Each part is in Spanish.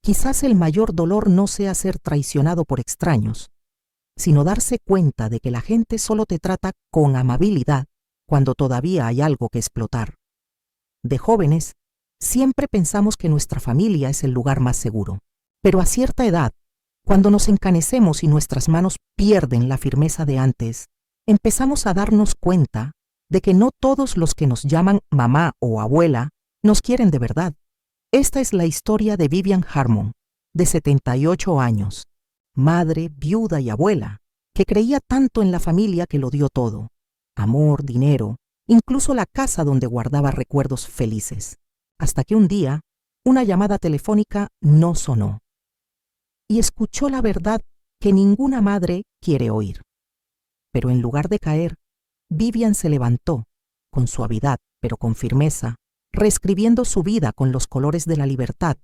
Quizás el mayor dolor no sea ser traicionado por extraños, sino darse cuenta de que la gente solo te trata con amabilidad cuando todavía hay algo que explotar. De jóvenes, siempre pensamos que nuestra familia es el lugar más seguro, pero a cierta edad, cuando nos encanecemos y nuestras manos pierden la firmeza de antes, empezamos a darnos cuenta de que no todos los que nos llaman mamá o abuela nos quieren de verdad. Esta es la historia de Vivian Harmon, de 78 años, madre, viuda y abuela, que creía tanto en la familia que lo dio todo: amor, dinero, incluso la casa donde guardaba recuerdos felices, hasta que un día una llamada telefónica no sonó y escuchó la verdad que ninguna madre quiere oír. Pero en lugar de caer, Vivian se levantó, con suavidad pero con firmeza, reescribiendo su vida con los colores de la libertad,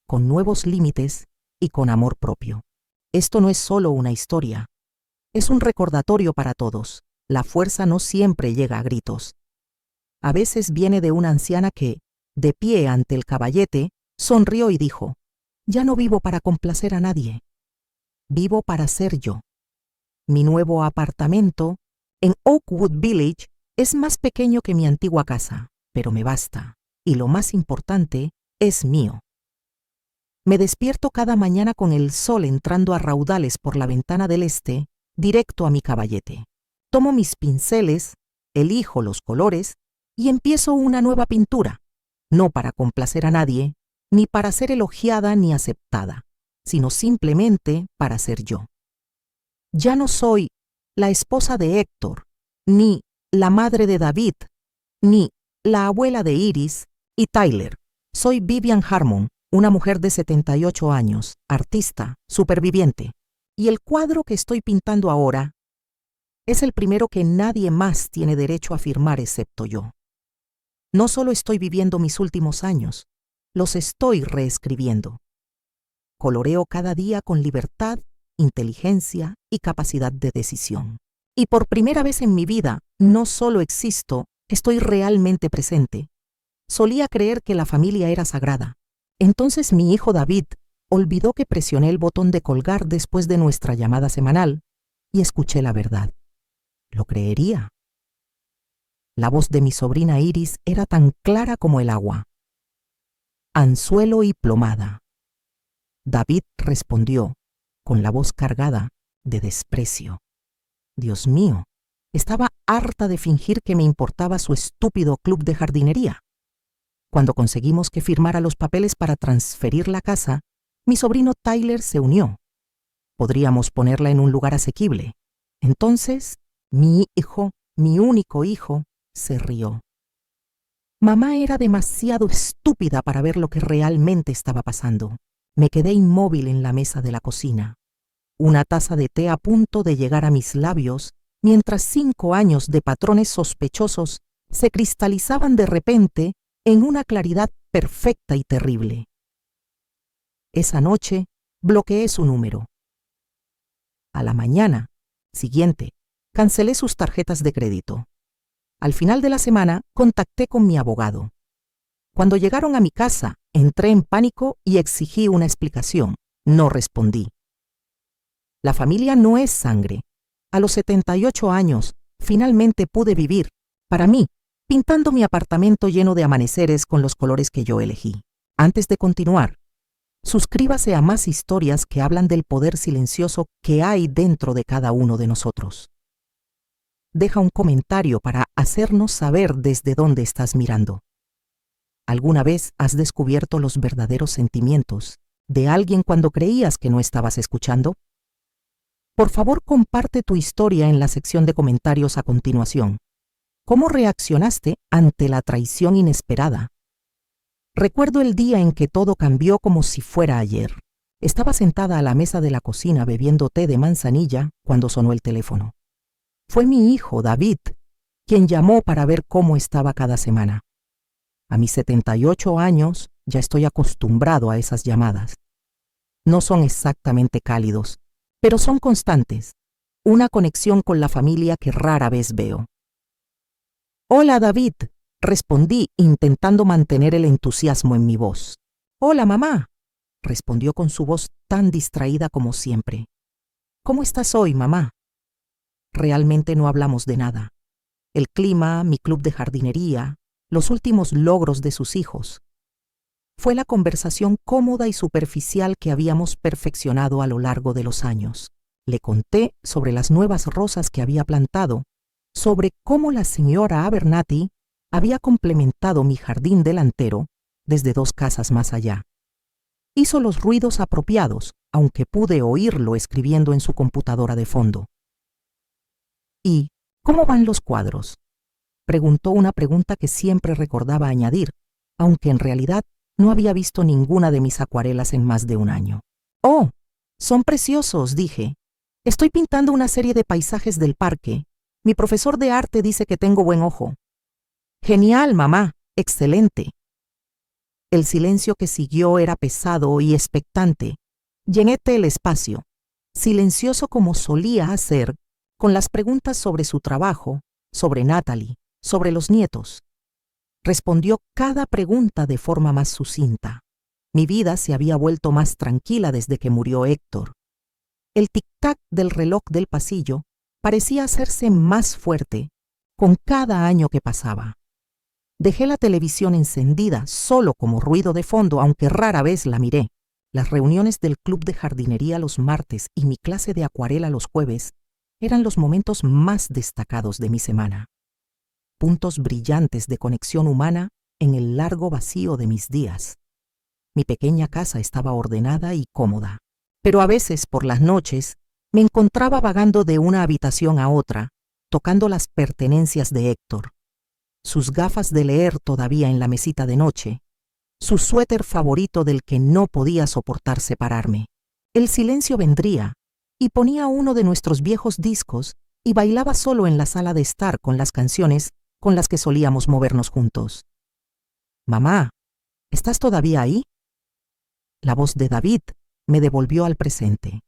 con nuevos límites y con amor propio. Esto no es solo una historia, es un recordatorio para todos. La fuerza no siempre llega a gritos. A veces viene de una anciana que, de pie ante el caballete, sonrió y dijo: «Ya no vivo para complacer a nadie. Vivo para ser yo». Mi nuevo apartamento en Oakwood Village es más pequeño que mi antigua casa, pero me basta, y lo más importante, es mío. Me despierto cada mañana con el sol entrando a raudales por la ventana del este, directo a mi caballete. Tomo mis pinceles, elijo los colores y empiezo una nueva pintura, no para complacer a nadie, ni para ser elogiada ni aceptada, sino simplemente para ser yo. Ya no soy la esposa de Héctor, ni la madre de David, ni la abuela de Iris y Tyler. Soy Vivian Harmon, una mujer de 78 años, artista, superviviente. Y el cuadro que estoy pintando ahora es el primero que nadie más tiene derecho a firmar excepto yo. No solo estoy viviendo mis últimos años, los estoy reescribiendo. Coloreo cada día con libertad, inteligencia y capacidad de decisión. Y por primera vez en mi vida, no solo existo, estoy realmente presente. Solía creer que la familia era sagrada. Entonces mi hijo David olvidó que presioné el botón de colgar después de nuestra llamada semanal y escuché la verdad. ¿Lo creería? La voz de mi sobrina Iris era tan clara como el agua. Anzuelo y plomada. David respondió, con la voz cargada de desprecio. Dios mío, estaba harta de fingir que me importaba su estúpido club de jardinería. Cuando conseguimos que firmara los papeles para transferir la casa, mi sobrino Tyler se unió. Podríamos ponerla en un lugar asequible. Entonces, mi hijo, mi único hijo, se rió. Mamá era demasiado estúpida para ver lo que realmente estaba pasando. Me quedé inmóvil en la mesa de la cocina, una taza de té a punto de llegar a mis labios, mientras 5 años de patrones sospechosos se cristalizaban de repente en una claridad perfecta y terrible. Esa noche bloqueé su número. A la mañana siguiente, cancelé sus tarjetas de crédito. Al final de la semana, contacté con mi abogado. Cuando llegaron a mi casa, entré en pánico y exigí una explicación. No respondí. La familia no es sangre. A los 78 años, finalmente pude vivir, para mí, pintando mi apartamento lleno de amaneceres con los colores que yo elegí. Antes de continuar, suscríbase a más historias que hablan del poder silencioso que hay dentro de cada uno de nosotros. Deja un comentario para hacernos saber desde dónde estás mirando. ¿Alguna vez has descubierto los verdaderos sentimientos de alguien cuando creías que no estabas escuchando? Por favor, comparte tu historia en la sección de comentarios a continuación. ¿Cómo reaccionaste ante la traición inesperada? Recuerdo el día en que todo cambió como si fuera ayer. Estaba sentada a la mesa de la cocina bebiendo té de manzanilla cuando sonó el teléfono. Fue mi hijo, David, quien llamó para ver cómo estaba cada semana. A mis 78 años ya estoy acostumbrado a esas llamadas. No son exactamente cálidos, pero son constantes. Una conexión con la familia que rara vez veo. «Hola, David», respondí intentando mantener el entusiasmo en mi voz. «Hola, mamá», respondió con su voz tan distraída como siempre. ¿Cómo estás hoy, mamá? Realmente no hablamos de nada. El clima, mi club de jardinería, los últimos logros de sus hijos. Fue la conversación cómoda y superficial que habíamos perfeccionado a lo largo de los años. Le conté sobre las nuevas rosas que había plantado, sobre cómo la señora Abernathy había complementado mi jardín delantero desde 2 casas más allá. Hizo los ruidos apropiados, aunque pude oírlo escribiendo en su computadora de fondo. ¿Y cómo van los cuadros? Preguntó una pregunta que siempre recordaba añadir, aunque en realidad no había visto ninguna de mis acuarelas en más de un año. «Oh, son preciosos», dije. «Estoy pintando una serie de paisajes del parque. Mi profesor de arte dice que tengo buen ojo». «Genial, mamá. Excelente». El silencio que siguió era pesado y expectante. Llené el espacio, silencioso como solía hacer, con las preguntas sobre su trabajo, sobre Natalie, sobre los nietos. Respondió cada pregunta de forma más sucinta. Mi vida se había vuelto más tranquila desde que murió Héctor. El tic-tac del reloj del pasillo parecía hacerse más fuerte con cada año que pasaba. Dejé la televisión encendida solo como ruido de fondo, aunque rara vez la miré. Las reuniones del club de jardinería los martes y mi clase de acuarela los jueves eran los momentos más destacados de mi semana. Puntos brillantes de conexión humana en el largo vacío de mis días. Mi pequeña casa estaba ordenada y cómoda, pero a veces por las noches me encontraba vagando de una habitación a otra, tocando las pertenencias de Héctor. Sus gafas de leer todavía en la mesita de noche, su suéter favorito del que no podía soportar separarme. El silencio vendría y ponía uno de nuestros viejos discos y bailaba solo en la sala de estar con las canciones con las que solíamos movernos juntos. «Mamá, ¿estás todavía ahí?» La voz de David me devolvió al presente.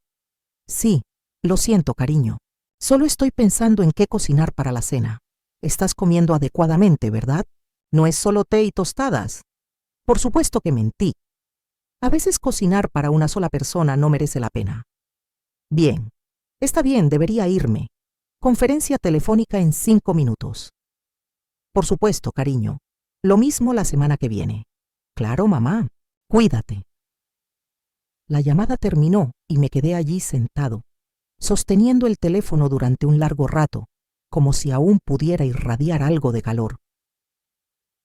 «Sí, lo siento, cariño. Solo estoy pensando en qué cocinar para la cena. Estás comiendo adecuadamente, ¿verdad? No es solo té y tostadas». Por supuesto que mentí. A veces cocinar para una sola persona no merece la pena. «Bien, está bien, debería irme. Conferencia telefónica en 5 minutos. «Por supuesto, cariño. Lo mismo la semana que viene». «Claro, mamá. Cuídate». La llamada terminó y me quedé allí sentado, sosteniendo el teléfono durante un largo rato, como si aún pudiera irradiar algo de calor.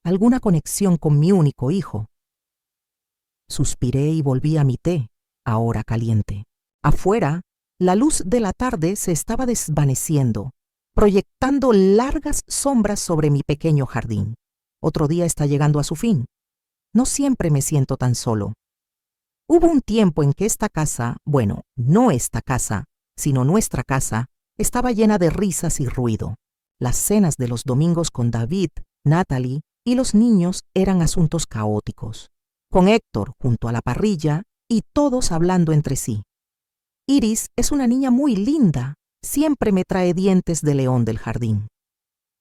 Alguna conexión con mi único hijo. Suspiré y volví a mi té, ahora caliente. Afuera, la luz de la tarde se estaba desvaneciendo, proyectando largas sombras sobre mi pequeño jardín. Otro día está llegando a su fin. No siempre me siento tan solo. Hubo un tiempo en que esta casa, bueno, no esta casa, sino nuestra casa, estaba llena de risas y ruido. Las cenas de los domingos con David, Natalie y los niños eran asuntos caóticos, con Héctor junto a la parrilla y todos hablando entre sí. Iris es una niña muy linda, siempre me trae dientes de león del jardín.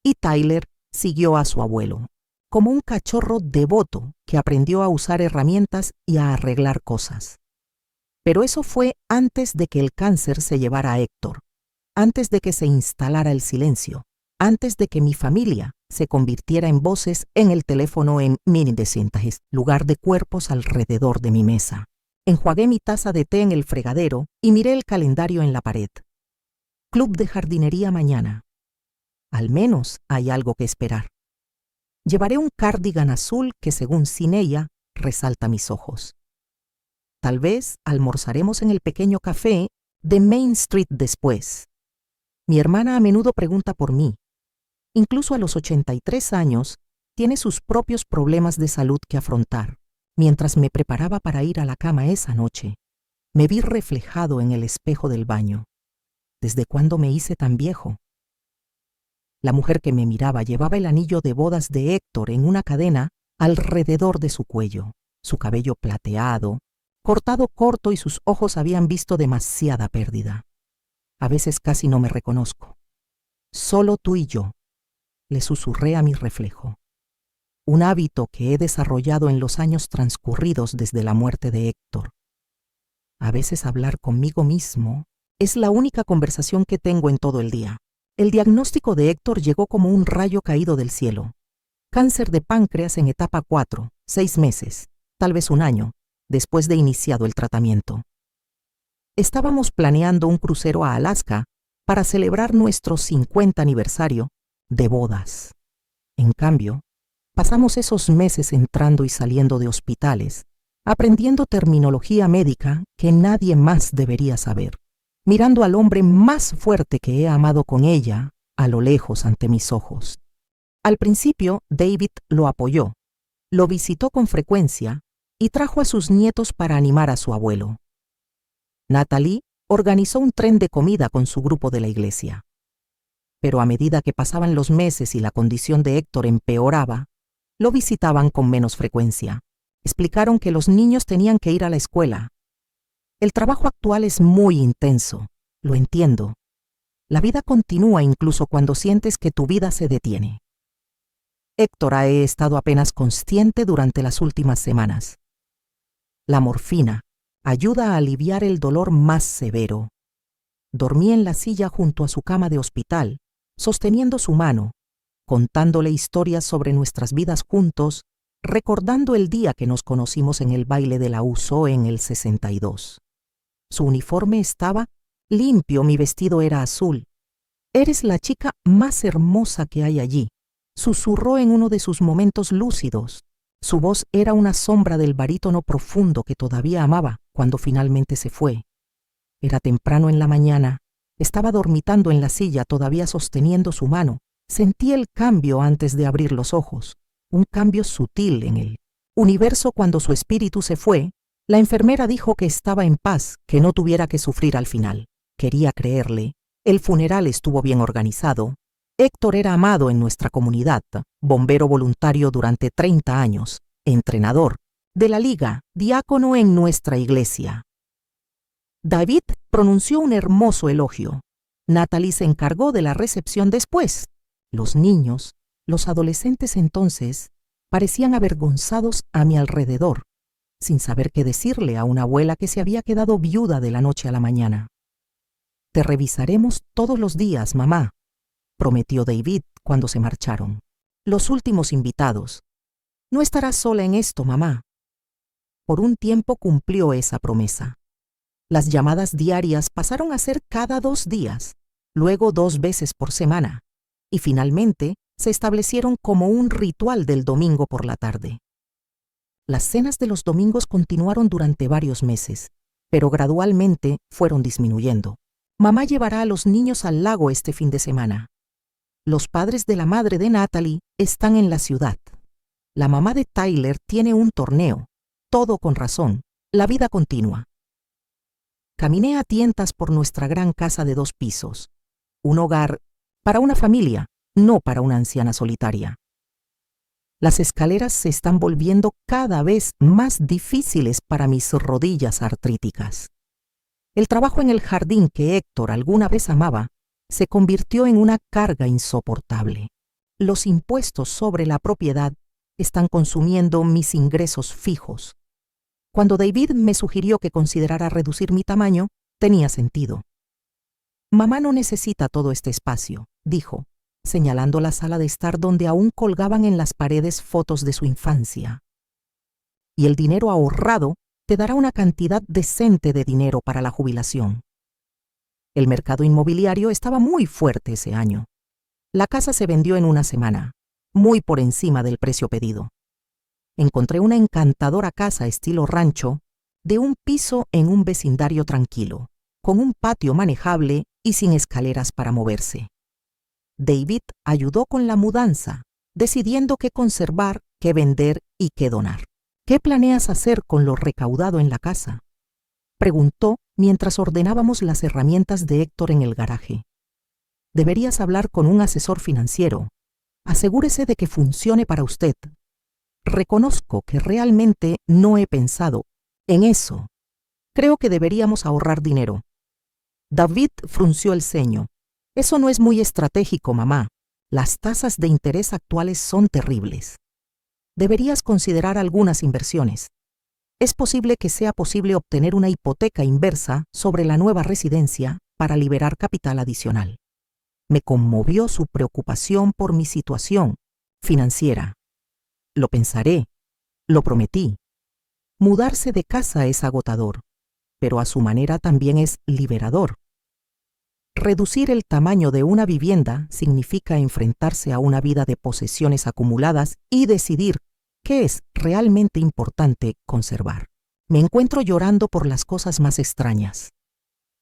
Y Tyler siguió a su abuelo, como un cachorro devoto que aprendió a usar herramientas y a arreglar cosas. Pero eso fue antes de que el cáncer se llevara a Héctor, antes de que se instalara el silencio, antes de que mi familia se convirtiera en voces en el teléfono en mini-desintajes, lugar de cuerpos alrededor de mi mesa. Enjuagué mi taza de té en el fregadero y miré el calendario en la pared. Club de jardinería mañana. Al menos hay algo que esperar. Llevaré un cardigan azul que, según Cineya, resalta mis ojos. Tal vez almorzaremos en el pequeño café de Main Street después. Mi hermana a menudo pregunta por mí. Incluso a los 83 años, tiene sus propios problemas de salud que afrontar. Mientras me preparaba para ir a la cama esa noche, me vi reflejado en el espejo del baño. ¿Desde cuándo me hice tan viejo? La mujer que me miraba llevaba el anillo de bodas de Héctor en una cadena alrededor de su cuello, su cabello plateado, cortado corto, y sus ojos habían visto demasiada pérdida. A veces casi no me reconozco. «Solo tú y yo», le susurré a mi reflejo. Un hábito que he desarrollado en los años transcurridos desde la muerte de Héctor. A veces hablar conmigo mismo es la única conversación que tengo en todo el día. El diagnóstico de Héctor llegó como un rayo caído del cielo. Cáncer de páncreas en etapa 4, 6 meses, tal vez un año, después de iniciado el tratamiento. Estábamos planeando un crucero a Alaska para celebrar nuestro 50 aniversario de bodas. En cambio, pasamos esos meses entrando y saliendo de hospitales, aprendiendo terminología médica que nadie más debería saber, mirando al hombre más fuerte que he amado con ella a lo lejos ante mis ojos. Al principio, David lo apoyó, lo visitó con frecuencia y trajo a sus nietos para animar a su abuelo. Natalie organizó un tren de comida con su grupo de la iglesia. Pero a medida que pasaban los meses y la condición de Héctor empeoraba, lo visitaban con menos frecuencia. Explicaron que los niños tenían que ir a la escuela. El trabajo actual es muy intenso, lo entiendo. La vida continúa incluso cuando sientes que tu vida se detiene. Héctor ha estado apenas consciente durante las últimas semanas. La morfina ayuda a aliviar el dolor más severo. Dormí en la silla junto a su cama de hospital, sosteniendo su mano, contándole historias sobre nuestras vidas juntos, recordando el día que nos conocimos en el baile de la USO en el 62. Su uniforme estaba limpio, mi vestido era azul. «Eres la chica más hermosa que hay allí», susurró en uno de sus momentos lúcidos. Su voz era una sombra del barítono profundo que todavía amaba cuando finalmente se fue. Era temprano en la mañana. Estaba dormitando en la silla, todavía sosteniendo su mano. Sentí el cambio antes de abrir los ojos, un cambio sutil en el universo cuando su espíritu se fue. La enfermera dijo que estaba en paz, que no tuviera que sufrir al final. Quería creerle. El funeral estuvo bien organizado. Héctor era amado en nuestra comunidad, bombero voluntario durante 30 años, entrenador de la liga, diácono en nuestra iglesia. David pronunció un hermoso elogio. Natalie se encargó de la recepción después. Los niños, los adolescentes entonces, parecían avergonzados a mi alrededor, sin saber qué decirle a una abuela que se había quedado viuda de la noche a la mañana. «Te revisaremos todos los días, mamá», prometió David cuando se marcharon. Los últimos invitados. «No estarás sola en esto, mamá». Por un tiempo cumplió esa promesa. Las llamadas diarias pasaron a ser cada 2 días, luego 2 veces por semana, y finalmente se establecieron como un ritual del domingo por la tarde. Las cenas de los domingos continuaron durante varios meses, pero gradualmente fueron disminuyendo. Mamá llevará a los niños al lago este fin de semana. Los padres de la madre de Natalie están en la ciudad. La mamá de Tyler tiene un torneo. Todo con razón. La vida continúa. Caminé a tientas por nuestra gran casa de 2 pisos. Un hogar para una familia, no para una anciana solitaria. Las escaleras se están volviendo cada vez más difíciles para mis rodillas artríticas. El trabajo en el jardín que Héctor alguna vez amaba se convirtió en una carga insoportable. Los impuestos sobre la propiedad están consumiendo mis ingresos fijos. Cuando David me sugirió que considerara reducir mi tamaño, tenía sentido. «Mamá no necesita todo este espacio», dijo, señalando la sala de estar donde aún colgaban en las paredes fotos de su infancia. «Y el dinero ahorrado te dará una cantidad decente de dinero para la jubilación». El mercado inmobiliario estaba muy fuerte ese año. La casa se vendió en una semana, muy por encima del precio pedido. Encontré una encantadora casa estilo rancho, de 1 piso en un vecindario tranquilo, con un patio manejable y sin escaleras para moverse. David ayudó con la mudanza, decidiendo qué conservar, qué vender y qué donar. «¿Qué planeas hacer con lo recaudado en la casa?», preguntó mientras ordenábamos las herramientas de Héctor en el garaje. «Deberías hablar con un asesor financiero. Asegúrese de que funcione para usted». Reconozco que realmente no he pensado en eso. Creo que deberíamos ahorrar dinero. David frunció el ceño. «Eso no es muy estratégico, mamá. Las tasas de interés actuales son terribles. Deberías considerar algunas inversiones». es posible que sea posible obtener una hipoteca inversa sobre la nueva residencia para liberar capital adicional. Me conmovió su preocupación por mi situación financiera. Lo pensaré, lo prometí. Mudarse de casa es agotador, pero a su manera también es liberador. Reducir el tamaño de una vivienda significa enfrentarse a una vida de posesiones acumuladas y decidir qué es realmente importante conservar. Me encuentro llorando por las cosas más extrañas.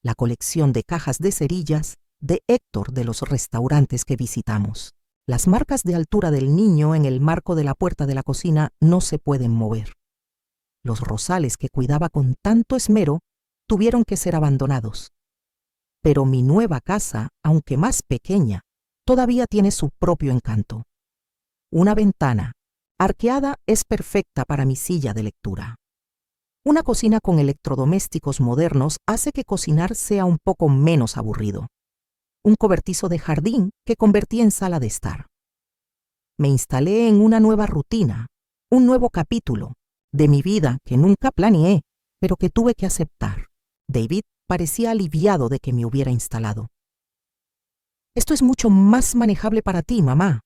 La colección de cajas de cerillas de Héctor de los restaurantes que visitamos. Las marcas de altura del niño en el marco de la puerta de la cocina no se pueden mover. Los rosales que cuidaba con tanto esmero tuvieron que ser abandonados. Pero mi nueva casa, aunque más pequeña, todavía tiene su propio encanto. Una ventana arqueada es perfecta para mi silla de lectura. Una cocina con electrodomésticos modernos hace que cocinar sea un poco menos aburrido. Un cobertizo de jardín que convertí en sala de estar. Me instalé en una nueva rutina, un nuevo capítulo de mi vida que nunca planeé, pero que tuve que aceptar. David parecía aliviado de que me hubiera instalado. «Esto es mucho más manejable para ti, mamá»,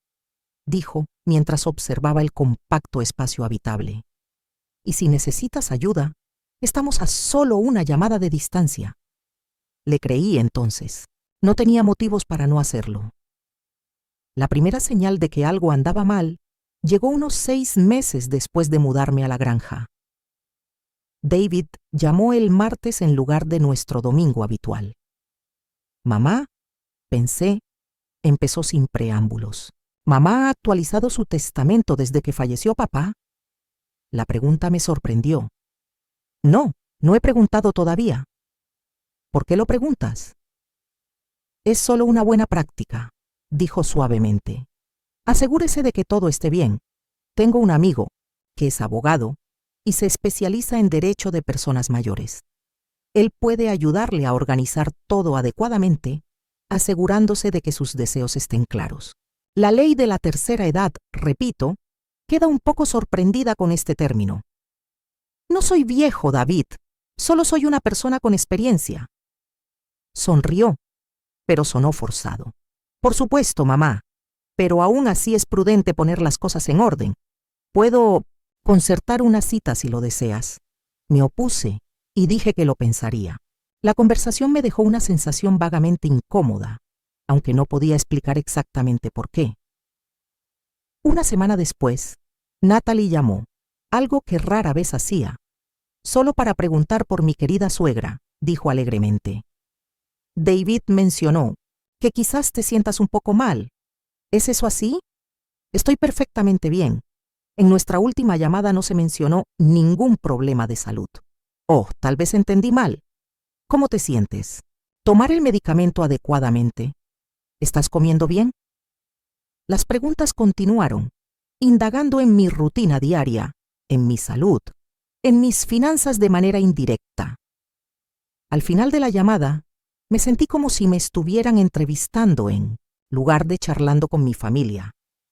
dijo mientras observaba el compacto espacio habitable. «Y si necesitas ayuda, estamos a solo una llamada de distancia». Le creí entonces. No tenía motivos para no hacerlo. La primera señal de que algo andaba mal llegó unos 6 meses después de mudarme a la granja. David llamó el martes en lugar de nuestro domingo habitual. «Mamá», pensé, empezó sin preámbulos. «¿Mamá ha actualizado su testamento desde que falleció papá?» La pregunta me sorprendió. «No, no he preguntado todavía». «¿Por qué lo preguntas?» «Es solo una buena práctica», dijo suavemente. «Asegúrese de que todo esté bien. Tengo un amigo, que es abogado, y se especializa en derecho de personas mayores. Él puede ayudarle a organizar todo adecuadamente, asegurándose de que sus deseos estén claros. La ley de la tercera edad, repito, queda un poco sorprendida con este término. No soy viejo, David, solo soy una persona con experiencia». Sonrió, pero sonó forzado. «Por supuesto, mamá, pero aún así es prudente poner las cosas en orden. Puedo concertar una cita si lo deseas». Me opuse y dije que lo pensaría. La conversación me dejó una sensación vagamente incómoda, aunque no podía explicar exactamente por qué. Una semana después, Natalie llamó, algo que rara vez hacía. «Solo para preguntar por mi querida suegra», dijo alegremente. «David mencionó que quizás te sientas un poco mal. ¿Es eso así?» «Estoy perfectamente bien. En nuestra última llamada no se mencionó ningún problema de salud». «Oh, tal vez entendí mal. ¿Cómo te sientes? ¿Tomar el medicamento adecuadamente? ¿Estás comiendo bien?» Las preguntas continuaron, indagando en mi rutina diaria, en mi salud, en mis finanzas de manera indirecta. Al final de la llamada, me sentí como si me estuvieran entrevistando en lugar de charlando con mi familia.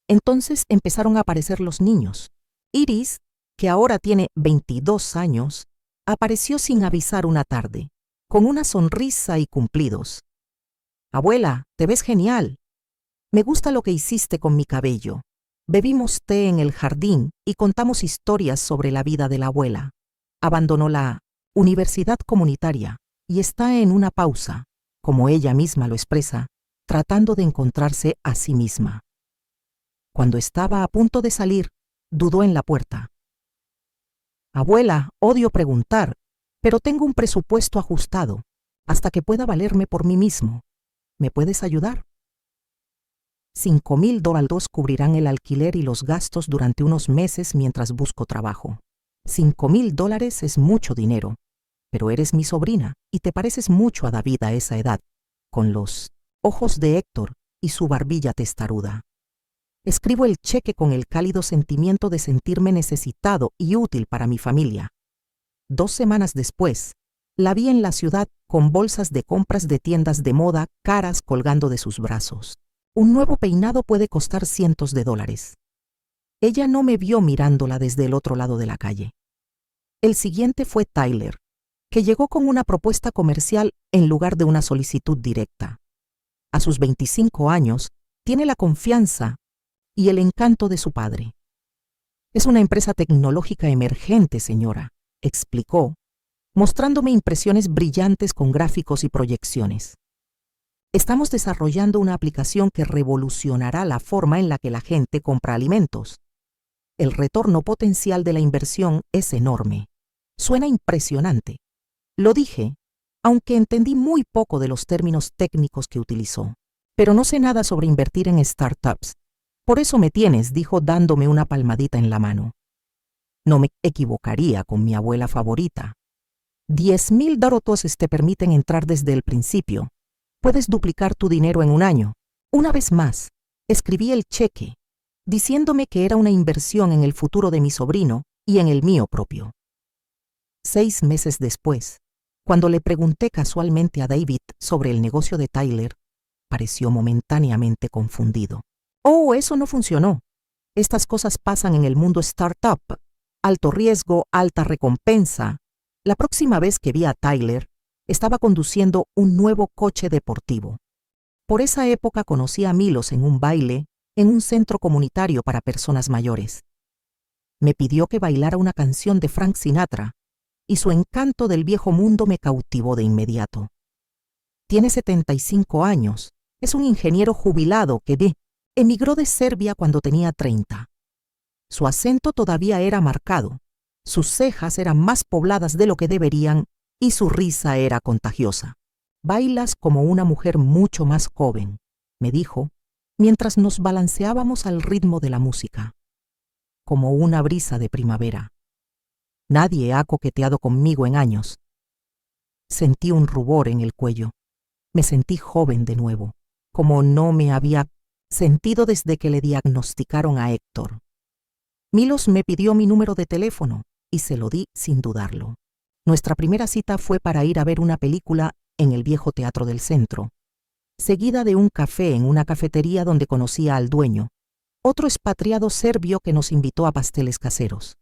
Entonces empezaron a aparecer los niños. Iris, que ahora tiene 22 años, apareció sin avisar una tarde, con una sonrisa y cumplidos. «Abuela, te ves genial. Me gusta lo que hiciste con mi cabello». Bebimos té en el jardín y contamos historias sobre la vida de la abuela. Abandonó la universidad comunitaria y está en una pausa, como ella misma lo expresa, tratando de encontrarse a sí misma. Cuando estaba a punto de salir, dudó en la puerta. «Abuela, odio preguntar, pero tengo un presupuesto ajustado, hasta que pueda valerme por mí mismo. ¿Me puedes ayudar?» $5,000 cubrirán el alquiler y los gastos durante unos meses mientras busco trabajo. $5,000 es mucho dinero, pero eres mi sobrina y te pareces mucho a David a esa edad, con los ojos de Héctor y su barbilla testaruda. Escribo el cheque con el cálido sentimiento de sentirme necesitado y útil para mi familia. 2 semanas después, la vi en la ciudad con bolsas de compras de tiendas de moda caras colgando de sus brazos. Un nuevo peinado puede costar cientos de dólares. Ella no me vio mirándola desde el otro lado de la calle. El siguiente fue Tyler, que llegó con una propuesta comercial en lugar de una solicitud directa. A sus 25 años, tiene la confianza y el encanto de su padre. Es una empresa tecnológica emergente, señora, explicó, mostrándome impresiones brillantes con gráficos y proyecciones. Estamos desarrollando una aplicación que revolucionará la forma en la que la gente compra alimentos. El retorno potencial de la inversión es enorme. Suena impresionante. Lo dije, aunque entendí muy poco de los términos técnicos que utilizó. Pero no sé nada sobre invertir en startups. Por eso me tienes, dijo dándome una palmadita en la mano. No me equivocaría con mi abuela favorita. $10,000 te permiten entrar desde el principio. Puedes duplicar tu dinero en un año. Una vez más, escribí el cheque, diciéndome que era una inversión en el futuro de mi sobrino y en el mío propio. 6 meses después, cuando le pregunté casualmente a David sobre el negocio de Tyler, pareció momentáneamente confundido. Oh, eso no funcionó. Estas cosas pasan en el mundo startup. Alto riesgo, alta recompensa. La próxima vez que vi a Tyler, estaba conduciendo un nuevo coche deportivo. Por esa época conocí a Milos en un baile en un centro comunitario para personas mayores. Me pidió que bailara una canción de Frank Sinatra, y su encanto del viejo mundo me cautivó de inmediato. Tiene 75 años, es un ingeniero jubilado que emigró de Serbia cuando tenía 30. Su acento todavía era marcado, sus cejas eran más pobladas de lo que deberían y su risa era contagiosa. Bailas como una mujer mucho más joven, me dijo, mientras nos balanceábamos al ritmo de la música, como una brisa de primavera. Nadie ha coqueteado conmigo en años. Sentí un rubor en el cuello. Me sentí joven de nuevo, como no me había sentido desde que le diagnosticaron a Héctor. Milos me pidió mi número de teléfono y se lo di sin dudarlo. Nuestra primera cita fue para ir a ver una película en el viejo teatro del centro, seguida de un café en una cafetería donde conocía al dueño, otro expatriado serbio que nos invitó a pasteles caseros.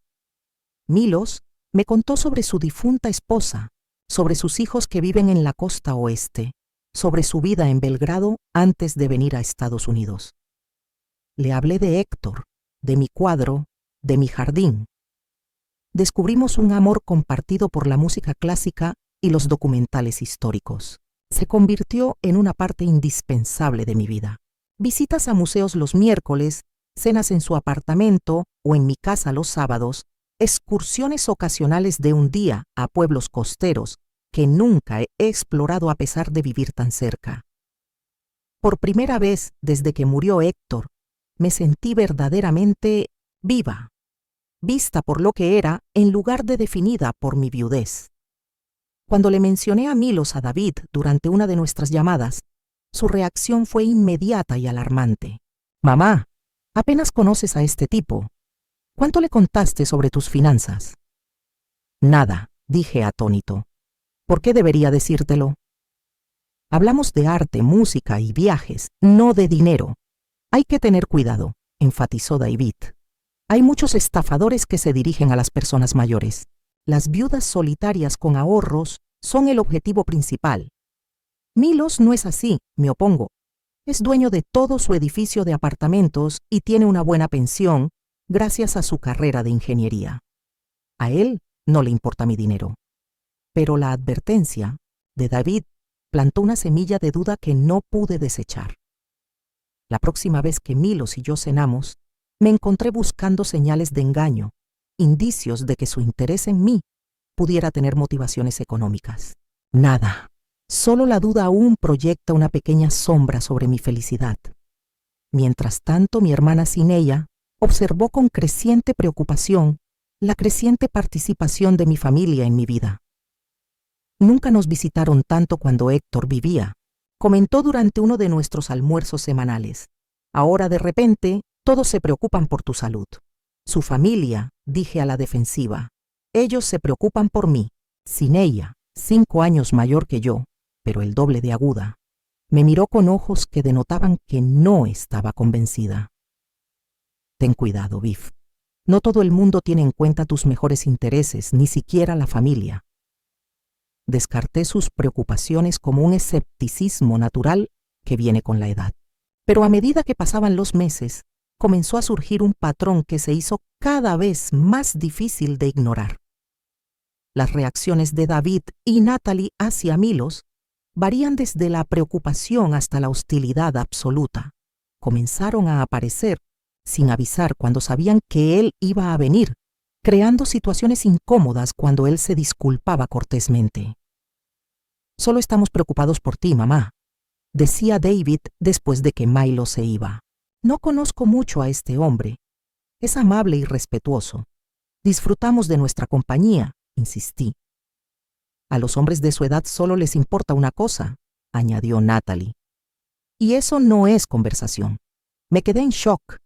Milos me contó sobre su difunta esposa, sobre sus hijos que viven en la costa oeste, sobre su vida en Belgrado antes de venir a Estados Unidos. Le hablé de Héctor, de mi cuadro, de mi jardín. Descubrimos un amor compartido por la música clásica y los documentales históricos. Se convirtió en una parte indispensable de mi vida. Visitas a museos los miércoles, cenas en su apartamento o en mi casa los sábados, excursiones ocasionales de un día a pueblos costeros que nunca he explorado a pesar de vivir tan cerca. Por primera vez desde que murió Héctor, me sentí verdaderamente viva, vista por lo que era en lugar de definida por mi viudez. Cuando le mencioné a Milos a David durante una de nuestras llamadas, su reacción fue inmediata y alarmante. «Mamá, apenas conoces a este tipo. ¿Cuánto le contaste sobre tus finanzas?» «Nada», dije atónito. «¿Por qué debería decírtelo?» «Hablamos de arte, música y viajes, no de dinero. Hay que tener cuidado», enfatizó David. «Hay muchos estafadores que se dirigen a las personas mayores. Las viudas solitarias con ahorros son el objetivo principal. Milos no es así, me opongo. Es dueño de todo su edificio de apartamentos y tiene una buena pensión gracias a su carrera de ingeniería. A él no le importa mi dinero». Pero la advertencia de David plantó una semilla de duda que no pude desechar. La próxima vez que Milos y yo cenamos, me encontré buscando señales de engaño, indicios de que su interés en mí pudiera tener motivaciones económicas. Nada. Solo la duda aún proyecta una pequeña sombra sobre mi felicidad. Mientras tanto, mi hermana Sineya observó con creciente preocupación la creciente participación de mi familia en mi vida. «Nunca nos visitaron tanto cuando Héctor vivía», comentó durante uno de nuestros almuerzos semanales. «Ahora de repente, todos se preocupan por tu salud». «Su familia», dije a la defensiva. «Ellos se preocupan por mí». Sineya, 5 años mayor que yo, pero el doble de aguda, me miró con ojos que denotaban que no estaba convencida. «Ten cuidado, Viv. No todo el mundo tiene en cuenta tus mejores intereses, ni siquiera la familia. Descarté sus preocupaciones como un escepticismo natural que viene con la edad. Pero a medida que pasaban los meses, comenzó a surgir un patrón que se hizo cada vez más difícil de ignorar. Las reacciones de David y Natalie hacia Milos varían desde la preocupación hasta la hostilidad absoluta. Comenzaron a aparecer sin avisar cuando sabían que él iba a venir, creando situaciones incómodas cuando él se disculpaba cortésmente. «Solo estamos preocupados por ti, mamá», decía David después de que Milo se iba. «No conozco mucho a este hombre. Es amable y respetuoso. Disfrutamos de nuestra compañía», insistí. «A los hombres de su edad solo les importa una cosa», añadió Natalie. «Y eso no es conversación. Me quedé en shock.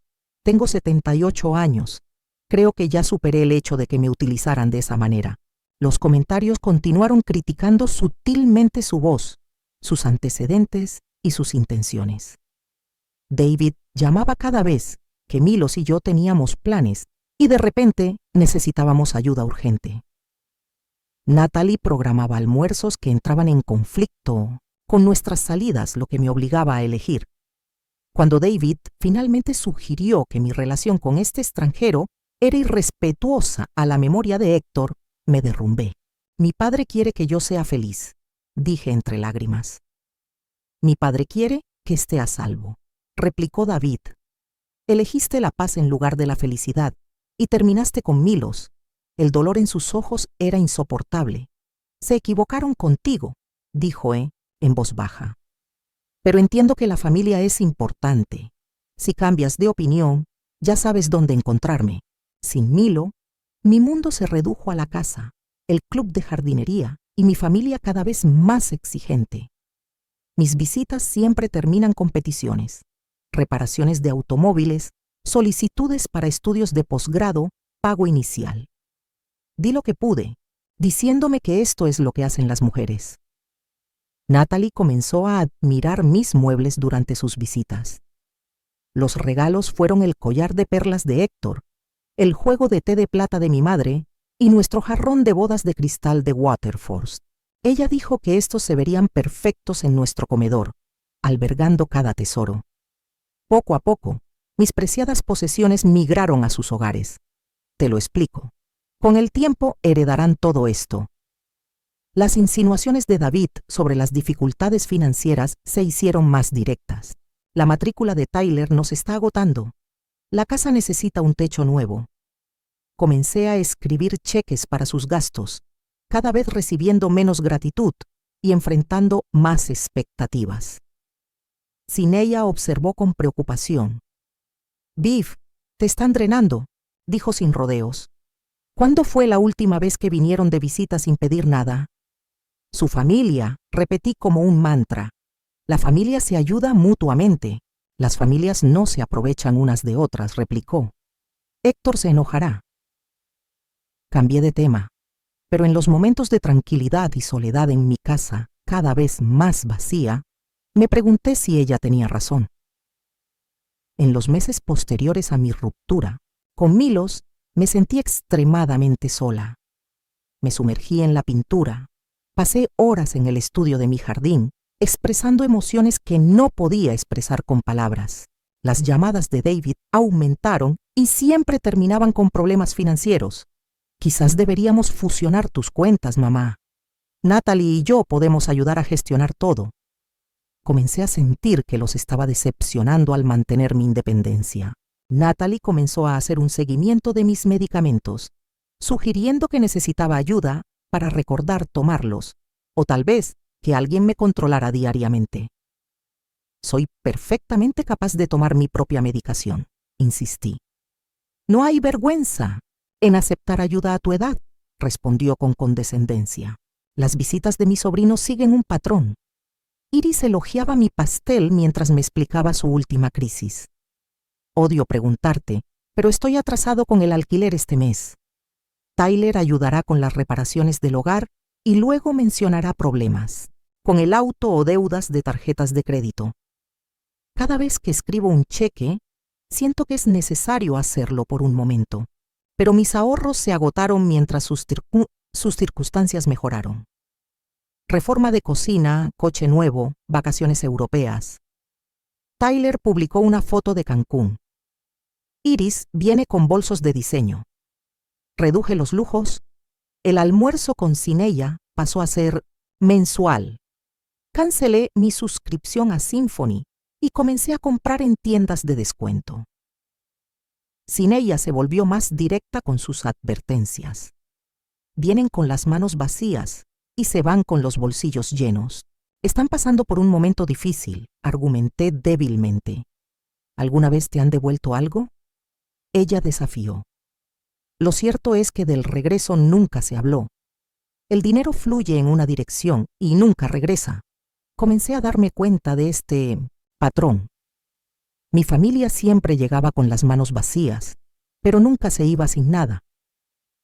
Tengo 78 años. Creo que ya superé el hecho de que me utilizaran de esa manera». Los comentarios continuaron criticando sutilmente su voz, sus antecedentes y sus intenciones. David llamaba cada vez que Milos y yo teníamos planes y de repente necesitábamos ayuda urgente. Natalie programaba almuerzos que entraban en conflicto con nuestras salidas, lo que me obligaba a elegir. Cuando David finalmente sugirió que mi relación con este extranjero era irrespetuosa a la memoria de Héctor, me derrumbé. «Mi padre quiere que yo sea feliz», dije entre lágrimas. «Mi padre quiere que esté a salvo», replicó David. «Elegiste la paz en lugar de la felicidad y terminaste con Milos. El dolor en sus ojos era insoportable. Se equivocaron contigo», dijo en voz baja. «Pero entiendo que la familia es importante. Si cambias de opinión, ya sabes dónde encontrarme. Sin Milo, mi mundo se redujo a la casa, el club de jardinería y mi familia cada vez más exigente. Mis visitas siempre terminan con peticiones, reparaciones de automóviles, solicitudes para estudios de posgrado, pago inicial. Di lo que pude, diciéndome que esto es lo que hacen las mujeres». Natalie comenzó a admirar mis muebles durante sus visitas. Los regalos fueron el collar de perlas de Héctor, el juego de té de plata de mi madre y nuestro jarrón de bodas de cristal de Waterford. Ella dijo que estos se verían perfectos en nuestro comedor, albergando cada tesoro. Poco a poco, mis preciadas posesiones migraron a sus hogares. Te lo explico. Con el tiempo heredarán todo esto. Las insinuaciones de David sobre las dificultades financieras se hicieron más directas. La matrícula de Tyler nos está agotando. La casa necesita un techo nuevo. Comencé a escribir cheques para sus gastos, cada vez recibiendo menos gratitud y enfrentando más expectativas. Sineya observó con preocupación. «Viv, te están drenando», dijo sin rodeos. «¿Cuándo fue la última vez que vinieron de visita sin pedir nada?» «Su familia», repetí como un mantra. «La familia se ayuda mutuamente. Las familias no se aprovechan unas de otras», replicó. «Héctor se enojará». Cambié de tema, pero en los momentos de tranquilidad y soledad en mi casa, cada vez más vacía, me pregunté si ella tenía razón. En los meses posteriores a mi ruptura, con Milos me sentí extremadamente sola. Me sumergí en la pintura, pasé horas en el estudio de mi jardín, expresando emociones que no podía expresar con palabras. Las llamadas de David aumentaron y siempre terminaban con problemas financieros. «Quizás deberíamos fusionar tus cuentas, mamá. Natalie y yo podemos ayudar a gestionar todo». Comencé a sentir que los estaba decepcionando al mantener mi independencia. Natalie comenzó a hacer un seguimiento de mis medicamentos, sugiriendo que necesitaba ayuda para recordar tomarlos, o tal vez que alguien me controlara diariamente. «Soy perfectamente capaz de tomar mi propia medicación», insistí. «No hay vergüenza en aceptar ayuda a tu edad», respondió con condescendencia. «Las visitas de mi sobrino siguen un patrón». Iris elogiaba mi pastel mientras me explicaba su última crisis. «Odio preguntarte, pero estoy atrasado con el alquiler este mes. Tyler ayudará con las reparaciones del hogar y luego mencionará problemas, con el auto o deudas de tarjetas de crédito. Cada vez que escribo un cheque, siento que es necesario hacerlo por un momento. pero mis ahorros se agotaron mientras sus circunstancias mejoraron. Reforma de cocina, coche nuevo, vacaciones europeas. Tyler publicó una foto de Cancún. Iris viene con bolsos de diseño. Reduje los lujos. El almuerzo con Cineya pasó a ser mensual. Cancelé mi suscripción a Symphony y comencé a comprar en tiendas de descuento. Cineya se volvió más directa con sus advertencias. Vienen con las manos vacías y se van con los bolsillos llenos. Están pasando por un momento difícil, argumenté débilmente. ¿Alguna vez te han devuelto algo? Ella desafió. Lo cierto es que del regreso nunca se habló. El dinero fluye en una dirección y nunca regresa. Comencé a darme cuenta de este patrón. Mi familia siempre llegaba con las manos vacías, pero nunca se iba sin nada.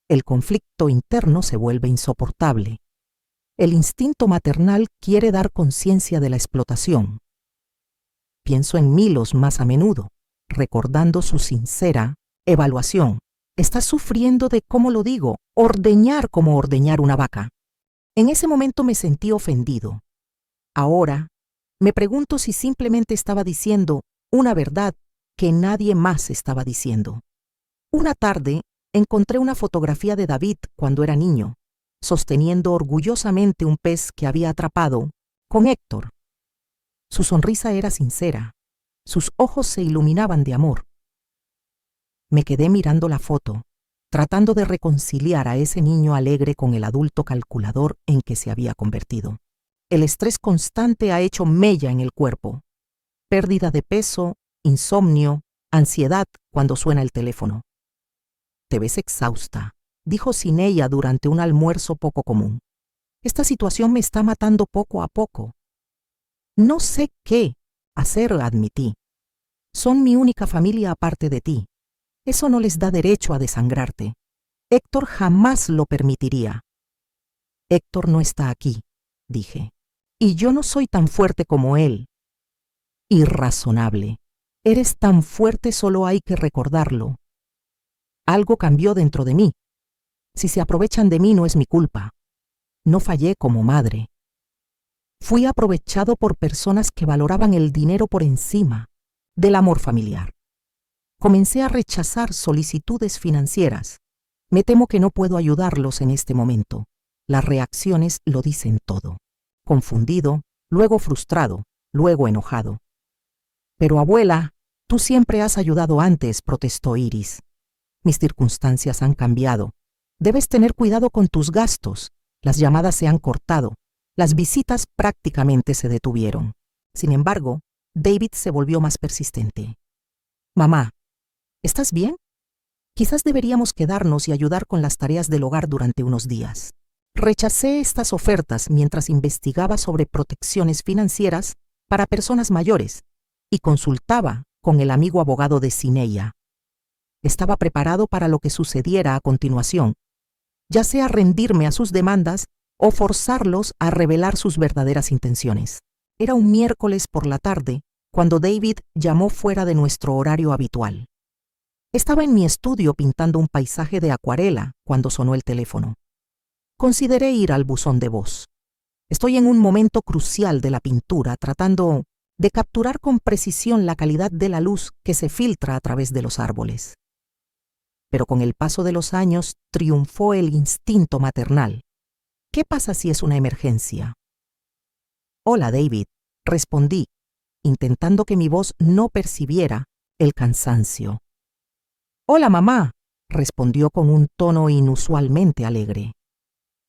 El conflicto interno se vuelve insoportable. El instinto maternal quiere dar conciencia de la explotación. Pienso en Milos más a menudo, recordando su sincera evaluación. Estás sufriendo de, ¿cómo lo digo?, ordeñar como ordeñar una vaca. En ese momento me sentí ofendido. Ahora, me pregunto si simplemente estaba diciendo una verdad que nadie más estaba diciendo. Una tarde, encontré una fotografía de David cuando era niño, sosteniendo orgullosamente un pez que había atrapado con Héctor. Su sonrisa era sincera. Sus ojos se iluminaban de amor. Me quedé mirando la foto, tratando de reconciliar a ese niño alegre con el adulto calculador en que se había convertido. El estrés constante ha hecho mella en el cuerpo. Pérdida de peso, insomnio, ansiedad cuando suena el teléfono. Te ves exhausta, dijo Cineya durante un almuerzo poco común. Esta situación me está matando poco a poco. No sé qué hacer, admití. Son mi única familia aparte de ti. Eso no les da derecho a desangrarte. Héctor jamás lo permitiría. Héctor no está aquí, dije. Y yo no soy tan fuerte como él. Irrazonable. Eres tan fuerte, solo hay que recordarlo. Algo cambió dentro de mí. Si se aprovechan de mí no es mi culpa. No fallé como madre. Fui aprovechado por personas que valoraban el dinero por encima del amor familiar. Comencé a rechazar solicitudes financieras. Me temo que no puedo ayudarlos en este momento. Las reacciones lo dicen todo. Confundido, luego frustrado, luego enojado. Pero abuela, tú siempre has ayudado antes, protestó Iris. Mis circunstancias han cambiado. Debes tener cuidado con tus gastos. Las llamadas se han cortado. Las visitas prácticamente se detuvieron. Sin embargo, David se volvió más persistente. Mamá, ¿estás bien? Quizás deberíamos quedarnos y ayudar con las tareas del hogar durante unos días. Rechacé estas ofertas mientras investigaba sobre protecciones financieras para personas mayores y consultaba con el amigo abogado de Cineya. Estaba preparado para lo que sucediera a continuación, ya sea rendirme a sus demandas o forzarlos a revelar sus verdaderas intenciones. Era un miércoles por la tarde cuando David llamó fuera de nuestro horario habitual. Estaba en mi estudio pintando un paisaje de acuarela cuando sonó el teléfono. Consideré ir al buzón de voz. Estoy en un momento crucial de la pintura, tratando de capturar con precisión la calidad de la luz que se filtra a través de los árboles. Pero con el paso de los años triunfó el instinto maternal. ¿Qué pasa si es una emergencia? Hola, David, respondí, intentando que mi voz no percibiera el cansancio. Hola, mamá, respondió con un tono inusualmente alegre.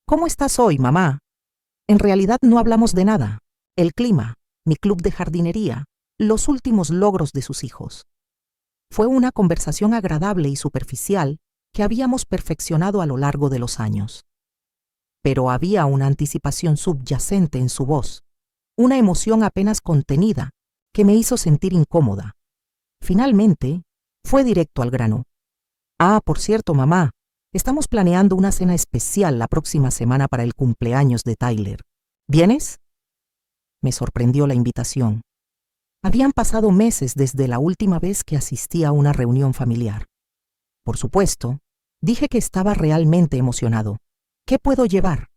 ¿Cómo estás hoy, mamá? En realidad no hablamos de nada. El clima, mi club de jardinería, los últimos logros de sus hijos. Fue una conversación agradable y superficial que habíamos perfeccionado a lo largo de los años. Pero había una anticipación subyacente en su voz, una emoción apenas contenida que me hizo sentir incómoda. Finalmente, fue directo al grano. Por cierto, mamá, estamos planeando una cena especial la próxima semana para el cumpleaños de Tyler. ¿Vienes? Me sorprendió la invitación. Habían pasado meses desde la última vez que asistí a una reunión familiar. Por supuesto, Dije que estaba realmente emocionado. ¿Qué puedo llevar?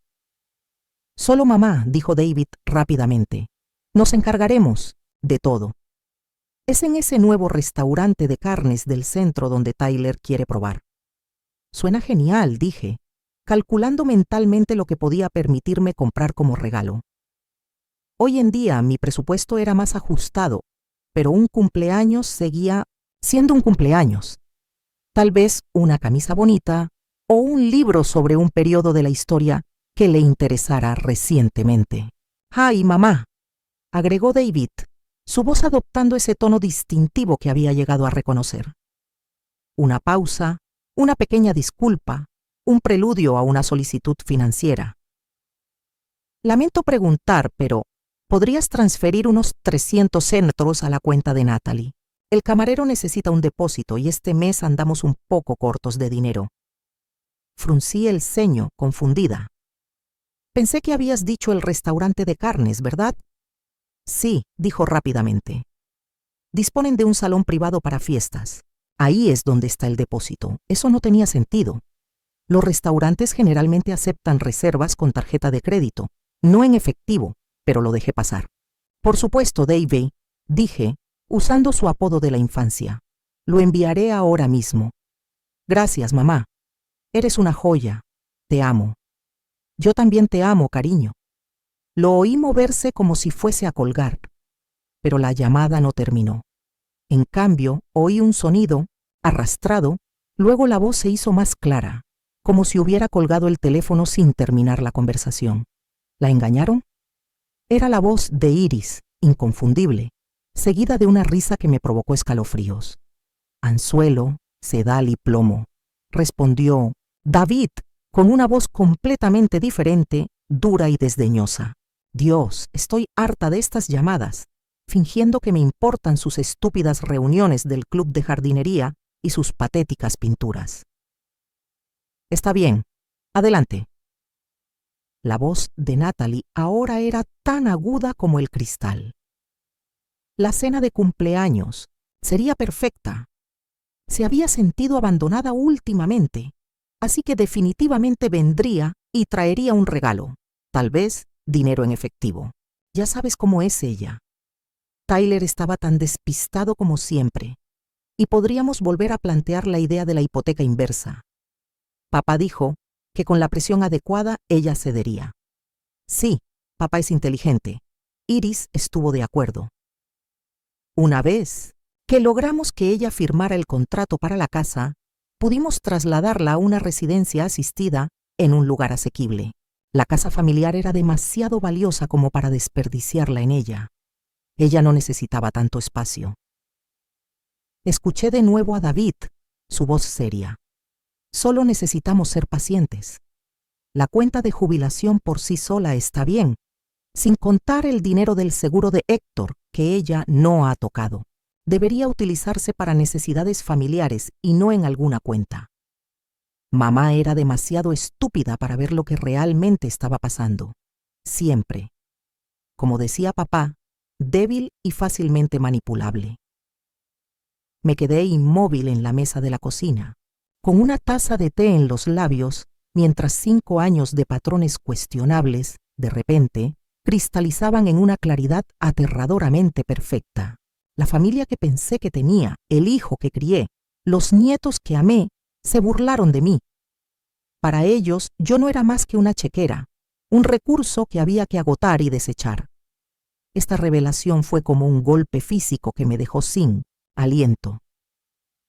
Solo mamá, dijo David rápidamente. Nos encargaremos de todo. Es en ese nuevo restaurante de carnes del centro donde Tyler quiere probar. Suena genial, dije, calculando mentalmente lo que podía permitirme comprar como regalo. Hoy en día mi presupuesto era más ajustado, pero un cumpleaños seguía siendo un cumpleaños. Tal vez una camisa bonita o un libro sobre un periodo de la historia que le interesara recientemente. ¡Ay, mamá!, agregó David, su voz adoptando ese tono distintivo que había llegado a reconocer. Una pausa, una pequeña disculpa, un preludio a una solicitud financiera. Lamento preguntar, pero ¿podrías transferir unos 300 centros a la cuenta de Natalie? El camarero necesita un depósito y este mes andamos un poco cortos de dinero. Fruncí el ceño, confundida. Pensé que habías dicho el restaurante de carnes, ¿verdad? Sí, dijo rápidamente. Disponen de un salón privado para fiestas. Ahí es donde está el depósito. Eso no tenía sentido. Los restaurantes generalmente aceptan reservas con tarjeta de crédito, no en efectivo, pero lo dejé pasar. Por supuesto, Davey, dije, usando su apodo de la infancia. Lo enviaré ahora mismo. Gracias, mamá. Eres una joya. Te amo. Yo también te amo, cariño. Lo oí moverse como si fuese a colgar, pero la llamada no terminó. En cambio, oí un sonido, arrastrado, luego la voz se hizo más clara, como si hubiera colgado el teléfono sin terminar la conversación. ¿La engañaron? Era la voz de Iris, inconfundible, seguida de una risa que me provocó escalofríos. Anzuelo, sedal y plomo, respondió David, con una voz completamente diferente, dura y desdeñosa. Dios, estoy harta de estas llamadas, fingiendo que me importan sus estúpidas reuniones del club de jardinería y sus patéticas pinturas. Está bien, adelante. La voz de Natalie ahora era tan aguda como el cristal. La cena de cumpleaños sería perfecta. Se había sentido abandonada últimamente, así que definitivamente vendría y traería un regalo, tal vez dinero en efectivo. Ya sabes cómo es ella. Tyler estaba tan despistado como siempre, y podríamos volver a plantear la idea de la hipoteca inversa. Papá dijo que con la presión adecuada ella cedería. Sí, papá es inteligente. Iris estuvo de acuerdo. Una vez que logramos que ella firmara el contrato para la casa, pudimos trasladarla a una residencia asistida en un lugar asequible. La casa familiar era demasiado valiosa como para desperdiciarla en ella. Ella no necesitaba tanto espacio. Escuché de nuevo a David, su voz seria. Solo necesitamos ser pacientes. La cuenta de jubilación por sí sola está bien, sin contar el dinero del seguro de Héctor, que ella no ha tocado. Debería utilizarse para necesidades familiares y no en alguna cuenta. Mamá era demasiado estúpida para ver lo que realmente estaba pasando. Siempre. Como decía papá, débil y fácilmente manipulable. Me quedé inmóvil en la mesa de la cocina, con una taza de té en los labios, mientras 5 años de patrones cuestionables, de repente, cristalizaban en una claridad aterradoramente perfecta. La familia que pensé que tenía, el hijo que crié, los nietos que amé, se burlaron de mí. Para ellos, yo no era más que una chequera, un recurso que había que agotar y desechar. Esta revelación fue como un golpe físico que me dejó sin aliento.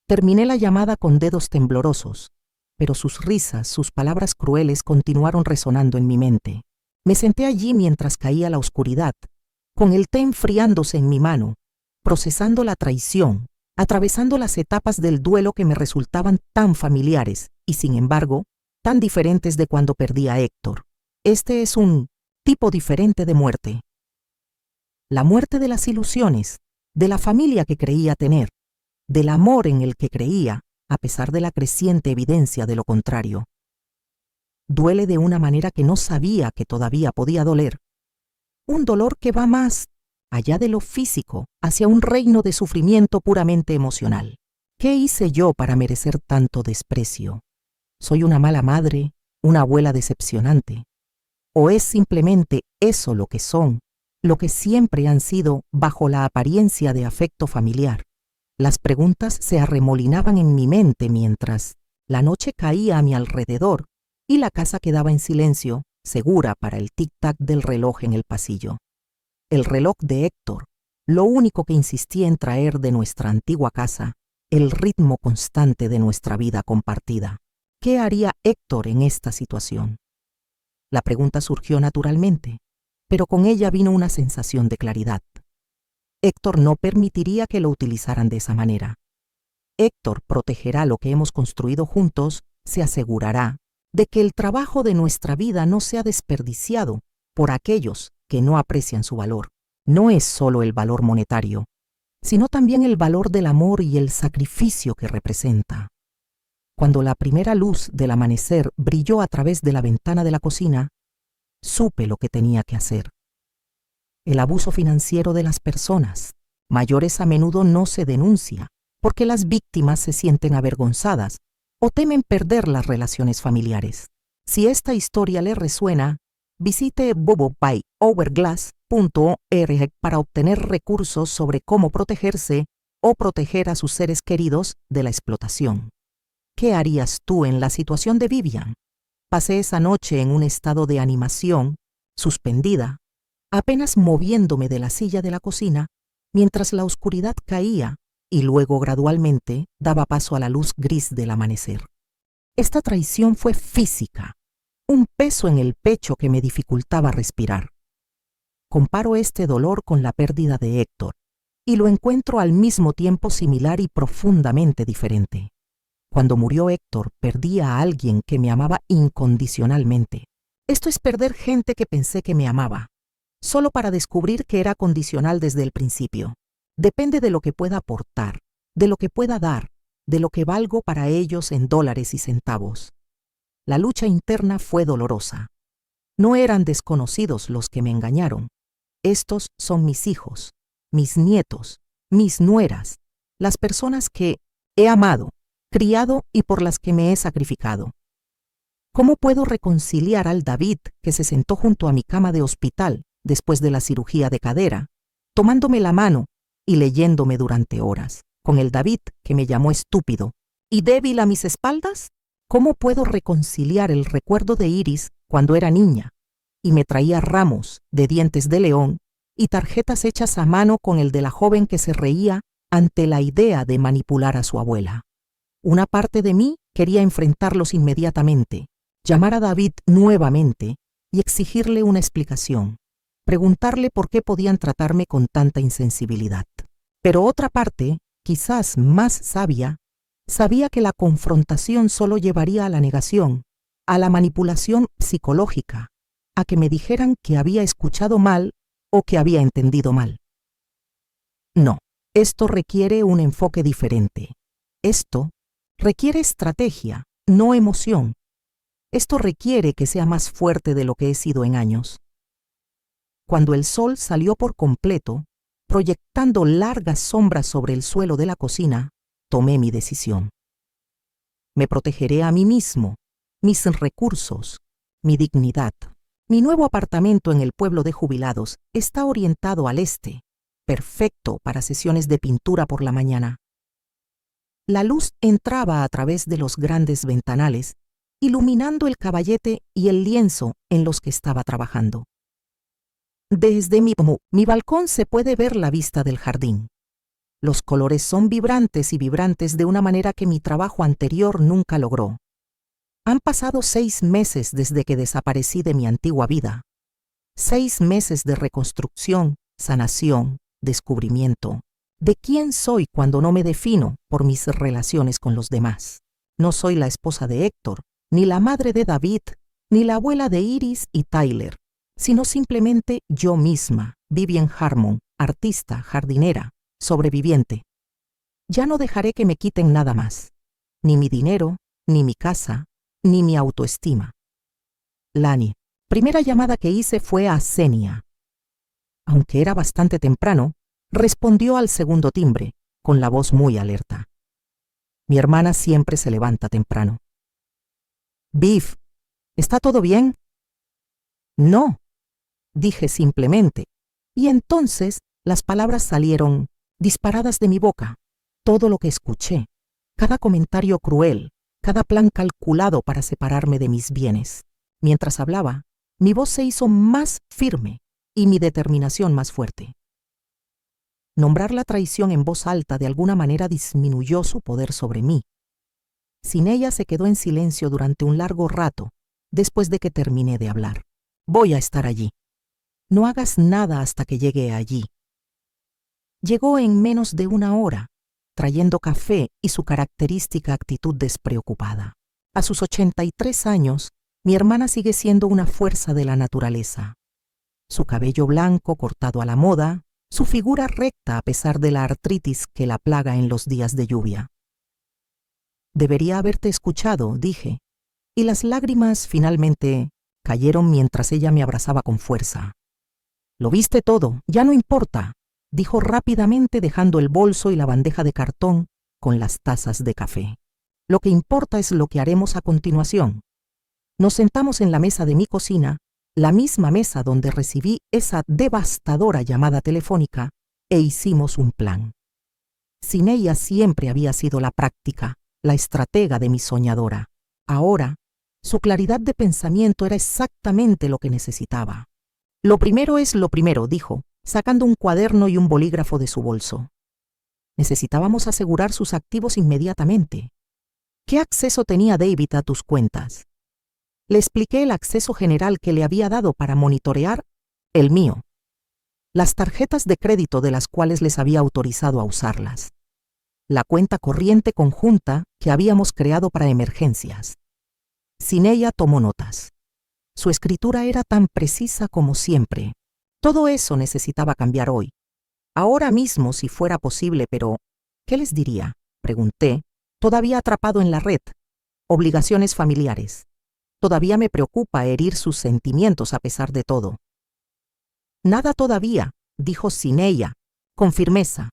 Terminé la llamada con dedos temblorosos, pero sus risas, sus palabras crueles continuaron resonando en mi mente. Me senté allí mientras caía la oscuridad, con el té enfriándose en mi mano, procesando la traición, atravesando las etapas del duelo que me resultaban tan familiares y, sin embargo, tan diferentes de cuando perdí a Héctor. Este es un tipo diferente de muerte. La muerte de las ilusiones, de la familia que creía tener, del amor en el que creía, a pesar de la creciente evidencia de lo contrario. Duele de una manera que no sabía que todavía podía doler. Un dolor que va más allá de lo físico, hacia un reino de sufrimiento puramente emocional. ¿Qué hice yo para merecer tanto desprecio? ¿Soy una mala madre, una abuela decepcionante? ¿O es simplemente eso lo que son, lo que siempre han sido bajo la apariencia de afecto familiar? Las preguntas se arremolinaban en mi mente mientras la noche caía a mi alrededor y la casa quedaba en silencio, segura para el tic-tac del reloj en el pasillo. El reloj de Héctor, lo único que insistía en traer de nuestra antigua casa, el ritmo constante de nuestra vida compartida. ¿Qué haría Héctor en esta situación? La pregunta surgió naturalmente, pero con ella vino una sensación de claridad. Héctor no permitiría que lo utilizaran de esa manera. Héctor protegerá lo que hemos construido juntos, se asegurará de que el trabajo de nuestra vida no sea desperdiciado por aquellos que no aprecian su valor. No es solo el valor monetario, sino también el valor del amor y el sacrificio que representa. Cuando la primera luz del amanecer brilló a través de la ventana de la cocina, supe lo que tenía que hacer. El abuso financiero de las personas mayores a menudo no se denuncia porque las víctimas se sienten avergonzadas o temen perder las relaciones familiares. Si esta historia le resuena, visite bobobyhourglass.org para obtener recursos sobre cómo protegerse o proteger a sus seres queridos de la explotación. ¿Qué harías tú en la situación de Vivian? Pasé esa noche en un estado de animación, suspendida, apenas moviéndome de la silla de la cocina, mientras la oscuridad caía y luego gradualmente daba paso a la luz gris del amanecer. Esta traición fue física, un peso en el pecho que me dificultaba respirar. Comparo este dolor con la pérdida de Héctor y lo encuentro al mismo tiempo similar y profundamente diferente. Cuando murió Héctor, perdí a alguien que me amaba incondicionalmente. Esto es perder gente que pensé que me amaba, solo para descubrir que era condicional desde el principio. Depende de lo que pueda aportar, de lo que pueda dar, de lo que valgo para ellos en dólares y centavos. La lucha interna fue dolorosa. No eran desconocidos los que me engañaron. Estos son mis hijos, mis nietos, mis nueras, las personas que he amado, criado y por las que me he sacrificado. ¿Cómo puedo reconciliar al David que se sentó junto a mi cama de hospital después de la cirugía de cadera, tomándome la mano y leyéndome durante horas, con el David que me llamó estúpido y débil a mis espaldas? ¿Cómo puedo reconciliar el recuerdo de Iris cuando era niña y me traía ramos de dientes de león y tarjetas hechas a mano con el de la joven que se reía ante la idea de manipular a su abuela? Una parte de mí quería enfrentarlos inmediatamente, llamar a David nuevamente y exigirle una explicación, preguntarle por qué podían tratarme con tanta insensibilidad. Pero otra parte, quizás más sabia, sabía que la confrontación solo llevaría a la negación, a la manipulación psicológica, a que me dijeran que había escuchado mal o que había entendido mal. No, esto requiere un enfoque diferente. Esto requiere estrategia, no emoción. Esto requiere que sea más fuerte de lo que he sido en años. Cuando el sol salió por completo, proyectando largas sombras sobre el suelo de la cocina, tomé mi decisión. Me protegeré a mí mismo, mis recursos, mi dignidad. Mi nuevo apartamento en el pueblo de jubilados está orientado al este, perfecto para sesiones de pintura por la mañana. La luz entraba a través de los grandes ventanales, iluminando el caballete y el lienzo en los que estaba trabajando. Desde mi balcón se puede ver la vista del jardín. Los colores son vibrantes y vibrantes de una manera que mi trabajo anterior nunca logró. Han pasado 6 meses desde que desaparecí de mi antigua vida. 6 meses de reconstrucción, sanación, descubrimiento. ¿De quién soy cuando no me defino por mis relaciones con los demás? No soy la esposa de Héctor, ni la madre de David, ni la abuela de Iris y Tyler, sino simplemente yo misma, Vivian Harmon, artista, jardinera, sobreviviente. Ya no dejaré que me quiten nada más, ni mi dinero, ni mi casa, ni mi autoestima. Lani, primera llamada que hice fue a Xenia. Aunque era bastante temprano, respondió al segundo timbre, con la voz muy alerta. Mi hermana siempre se levanta temprano. Biff, ¿está todo bien? No, dije simplemente, y entonces las palabras salieron disparadas de mi boca. Todo lo que escuché, cada comentario cruel, cada plan calculado para separarme de mis bienes. Mientras hablaba, mi voz se hizo más firme y mi determinación más fuerte. Nombrar la traición en voz alta de alguna manera disminuyó su poder sobre mí. Sin ella se quedó en silencio durante un largo rato después de que terminé de hablar. Voy a estar allí. No hagas nada hasta que llegue allí. Llegó en menos de una hora, trayendo café y su característica actitud despreocupada. A sus 83 años, mi hermana sigue siendo una fuerza de la naturaleza. Su cabello blanco cortado a la moda, su figura recta a pesar de la artritis que la plaga en los días de lluvia. Debería haberte escuchado, dije, y las lágrimas finalmente cayeron mientras ella me abrazaba con fuerza. Lo viste todo, ya no importa, dijo rápidamente dejando el bolso y la bandeja de cartón con las tazas de café. Lo que importa es lo que haremos a continuación. Nos sentamos en la mesa de mi cocina, la misma mesa donde recibí esa devastadora llamada telefónica, e hicimos un plan. Sin ella siempre había sido la práctica, la estratega de mi soñadora. Ahora, su claridad de pensamiento era exactamente lo que necesitaba. Lo primero es lo primero, dijo, sacando un cuaderno y un bolígrafo de su bolso. Necesitábamos asegurar sus activos inmediatamente. ¿Qué acceso tenía David a tus cuentas? Le expliqué el acceso general que le había dado para monitorear el mío, las tarjetas de crédito de las cuales les había autorizado a usarlas, la cuenta corriente conjunta que habíamos creado para emergencias. Sin ella tomó notas. Su escritura era tan precisa como siempre. Todo eso necesitaba cambiar hoy. Ahora mismo, si fuera posible, pero ¿qué les diría? Pregunté, todavía atrapado en la red. Obligaciones familiares. Todavía me preocupa herir sus sentimientos a pesar de todo. Nada todavía, dijo sin ella, con firmeza.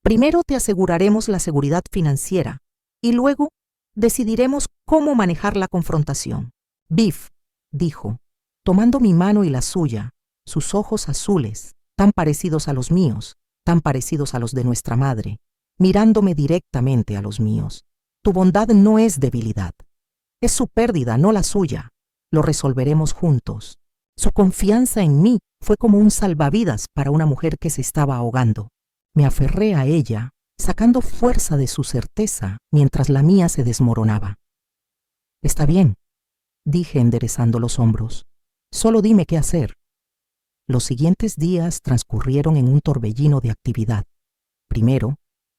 Primero te aseguraremos la seguridad financiera y luego decidiremos cómo manejar la confrontación. Biff, dijo, tomando mi mano y la suya, sus ojos azules, tan parecidos a los míos, tan parecidos a los de nuestra madre, mirándome directamente a los míos. Tu bondad no es debilidad. Es su pérdida, no la suya. Lo resolveremos juntos. Su confianza en mí fue como un salvavidas para una mujer que se estaba ahogando. Me aferré a ella, sacando fuerza de su certeza mientras la mía se desmoronaba. Está bien, dije enderezando los hombros. Solo dime qué hacer. Los siguientes días transcurrieron en un torbellino de actividad. Primero,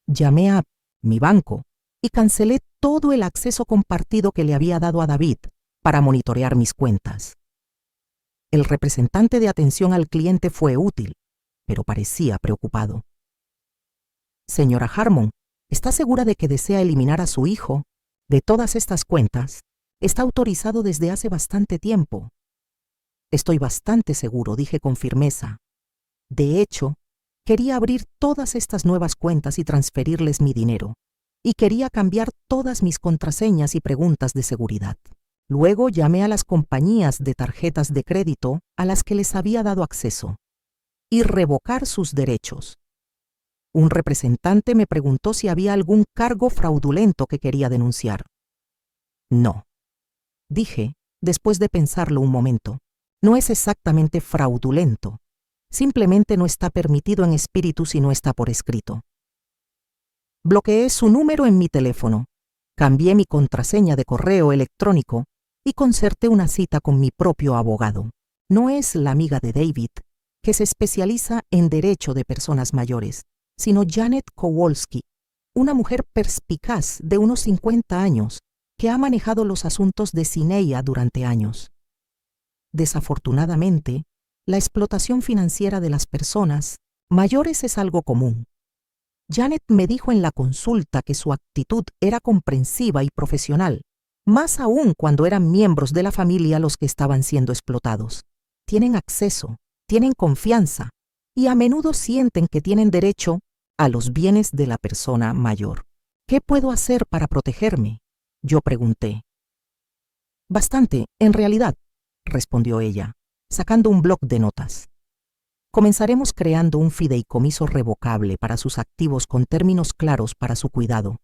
llamé a mi banco y cancelé todo el acceso compartido que le había dado a David para monitorear mis cuentas. El representante de atención al cliente fue útil, pero parecía preocupado. Señora Harmon, ¿está segura de que desea eliminar a su hijo de todas estas cuentas? Está autorizado desde hace bastante tiempo. Estoy bastante seguro, dije con firmeza. De hecho, quería abrir todas estas nuevas cuentas y transferirles mi dinero, y quería cambiar todas mis contraseñas y preguntas de seguridad. Luego llamé a las compañías de tarjetas de crédito a las que les había dado acceso y revocar sus derechos. Un representante me preguntó si había algún cargo fraudulento que quería denunciar. No, dije, después de pensarlo un momento. No es exactamente fraudulento. Simplemente no está permitido en espíritu si no está por escrito. Bloqueé su número en mi teléfono, cambié mi contraseña de correo electrónico y concerté una cita con mi propio abogado. No es la amiga de David, que se especializa en derecho de personas mayores, sino Janet Kowalski, una mujer perspicaz de unos 50 años que ha manejado los asuntos de Sineya durante años. Desafortunadamente, la explotación financiera de las personas mayores es algo común. Janet me dijo en la consulta que su actitud era comprensiva y profesional, más aún cuando eran miembros de la familia los que estaban siendo explotados. Tienen acceso, tienen confianza y a menudo sienten que tienen derecho a los bienes de la persona mayor. ¿Qué puedo hacer para protegerme?, yo pregunté. Bastante, en realidad, respondió ella, sacando un bloc de notas. Comenzaremos creando un fideicomiso revocable para sus activos con términos claros para su cuidado.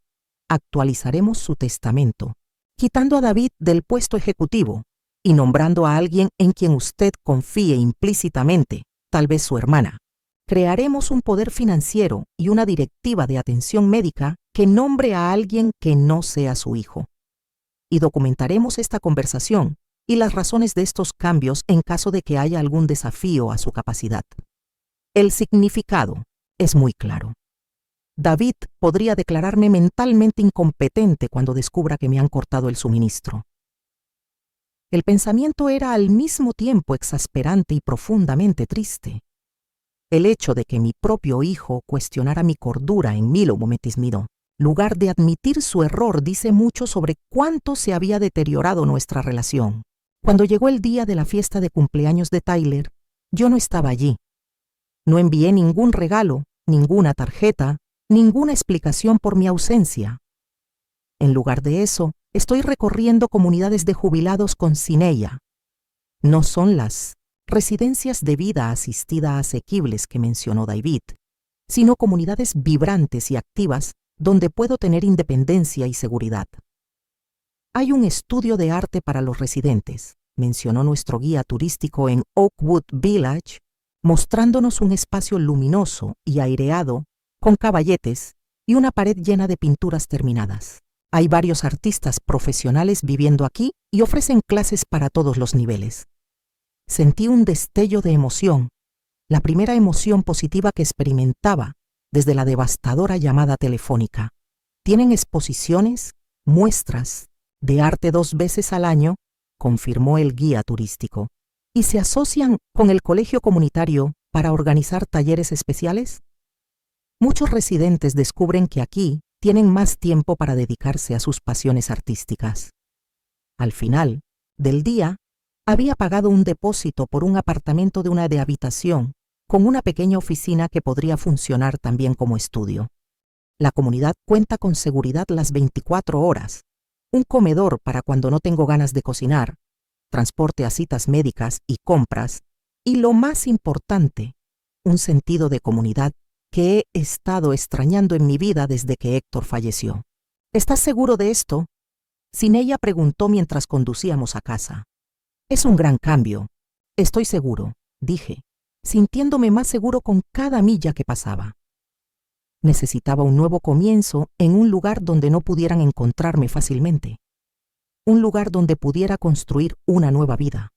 Actualizaremos su testamento, quitando a David del puesto ejecutivo y nombrando a alguien en quien usted confíe implícitamente, tal vez su hermana. Crearemos un poder financiero y una directiva de atención médica que nombre a alguien que no sea su hijo. Y documentaremos esta conversación y las razones de estos cambios en caso de que haya algún desafío a su capacidad. El significado es muy claro. David podría declararme mentalmente incompetente cuando descubra que me han cortado el suministro. El pensamiento era al mismo tiempo exasperante y profundamente triste. El hecho de que mi propio hijo cuestionara mi cordura en Milo-Mometismido, lugar de admitir su error, dice mucho sobre cuánto se había deteriorado nuestra relación. Cuando llegó el día de la fiesta de cumpleaños de Tyler, yo no estaba allí. No envié ningún regalo, ninguna tarjeta, ninguna explicación por mi ausencia. En lugar de eso, estoy recorriendo comunidades de jubilados con Sineya. No son las residencias de vida asistida asequibles que mencionó David, sino comunidades vibrantes y activas donde puedo tener independencia y seguridad. Hay un estudio de arte para los residentes, mencionó nuestro guía turístico en Oakwood Village, mostrándonos un espacio luminoso y aireado con caballetes y una pared llena de pinturas terminadas. Hay varios artistas profesionales viviendo aquí y ofrecen clases para todos los niveles. Sentí un destello de emoción, la primera emoción positiva que experimentaba desde la devastadora llamada telefónica. Tienen exposiciones, muestras de arte 2 veces al año, confirmó el guía turístico, y se asocian con el colegio comunitario para organizar talleres especiales. Muchos residentes descubren que aquí tienen más tiempo para dedicarse a sus pasiones artísticas. Al final del día, había pagado un depósito por un apartamento de una de habitación, con una pequeña oficina que podría funcionar también como estudio. La comunidad cuenta con seguridad las 24 horas, un comedor para cuando no tengo ganas de cocinar, transporte a citas médicas y compras, y lo más importante, un sentido de comunidad que he estado extrañando en mi vida desde que Héctor falleció. ¿Estás seguro de esto? Sineya preguntó mientras conducíamos a casa. Es un gran cambio. Estoy seguro, dije, sintiéndome más seguro con cada milla que pasaba. Necesitaba un nuevo comienzo en un lugar donde no pudieran encontrarme fácilmente. Un lugar donde pudiera construir una nueva vida.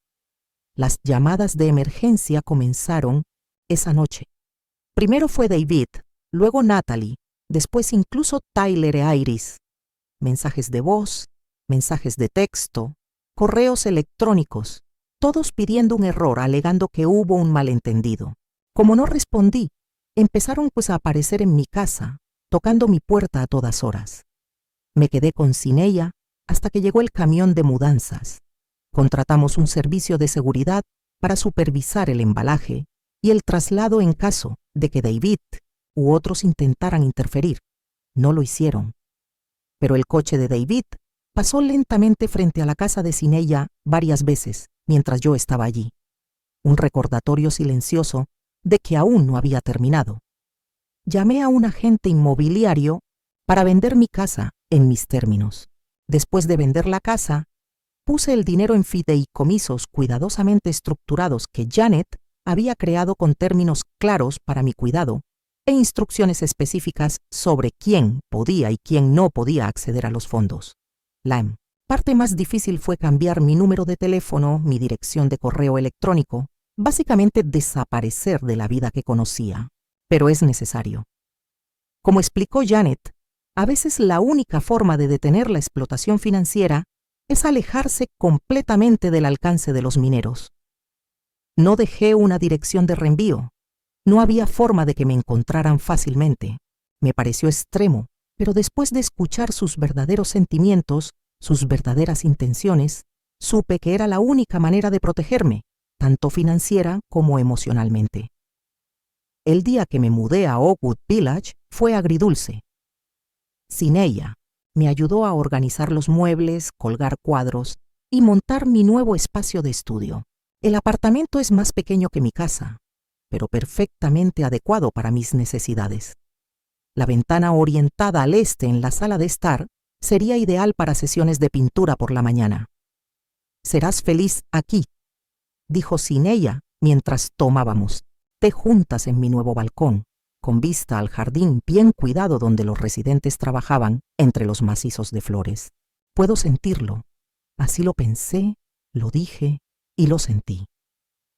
Las llamadas de emergencia comenzaron esa noche. Primero fue David, luego Natalie, después incluso Tyler e Iris. Mensajes de voz, mensajes de texto, correos electrónicos, todos pidiendo un error, alegando que hubo un malentendido. Como no respondí, empezaron pues a aparecer en mi casa, tocando mi puerta a todas horas. Me quedé con Sineya hasta que llegó el camión de mudanzas. Contratamos un servicio de seguridad para supervisar el embalaje y el traslado en caso de que David u otros intentaran interferir. No lo hicieron. Pero el coche de David pasó lentamente frente a la casa de Sineya varias veces mientras yo estaba allí. Un recordatorio silencioso de que aún no había terminado. Llamé a un agente inmobiliario para vender mi casa en mis términos. Después de vender la casa, puse el dinero en fideicomisos cuidadosamente estructurados que Janet había creado con términos claros para mi cuidado e instrucciones específicas sobre quién podía y quién no podía acceder a los fondos. La parte más difícil fue cambiar mi número de teléfono, mi dirección de correo electrónico, básicamente desaparecer de la vida que conocía. Pero es necesario. Como explicó Janet, a veces la única forma de detener la explotación financiera es alejarse completamente del alcance de los mineros. No dejé una dirección de reenvío. No había forma de que me encontraran fácilmente. Me pareció extremo, pero después de escuchar sus verdaderos sentimientos, sus verdaderas intenciones, supe que era la única manera de protegerme, tanto financiera como emocionalmente. El día que me mudé a Oakwood Village fue agridulce. Sineya me ayudó a organizar los muebles, colgar cuadros y montar mi nuevo espacio de estudio. El apartamento es más pequeño que mi casa, pero perfectamente adecuado para mis necesidades. La ventana orientada al este en la sala de estar sería ideal para sesiones de pintura por la mañana. «Serás feliz aquí», dijo sin ella mientras tomábamos té juntas en mi nuevo balcón, con vista al jardín bien cuidado donde los residentes trabajaban entre los macizos de flores. Puedo sentirlo. Así lo pensé, lo dije y lo sentí.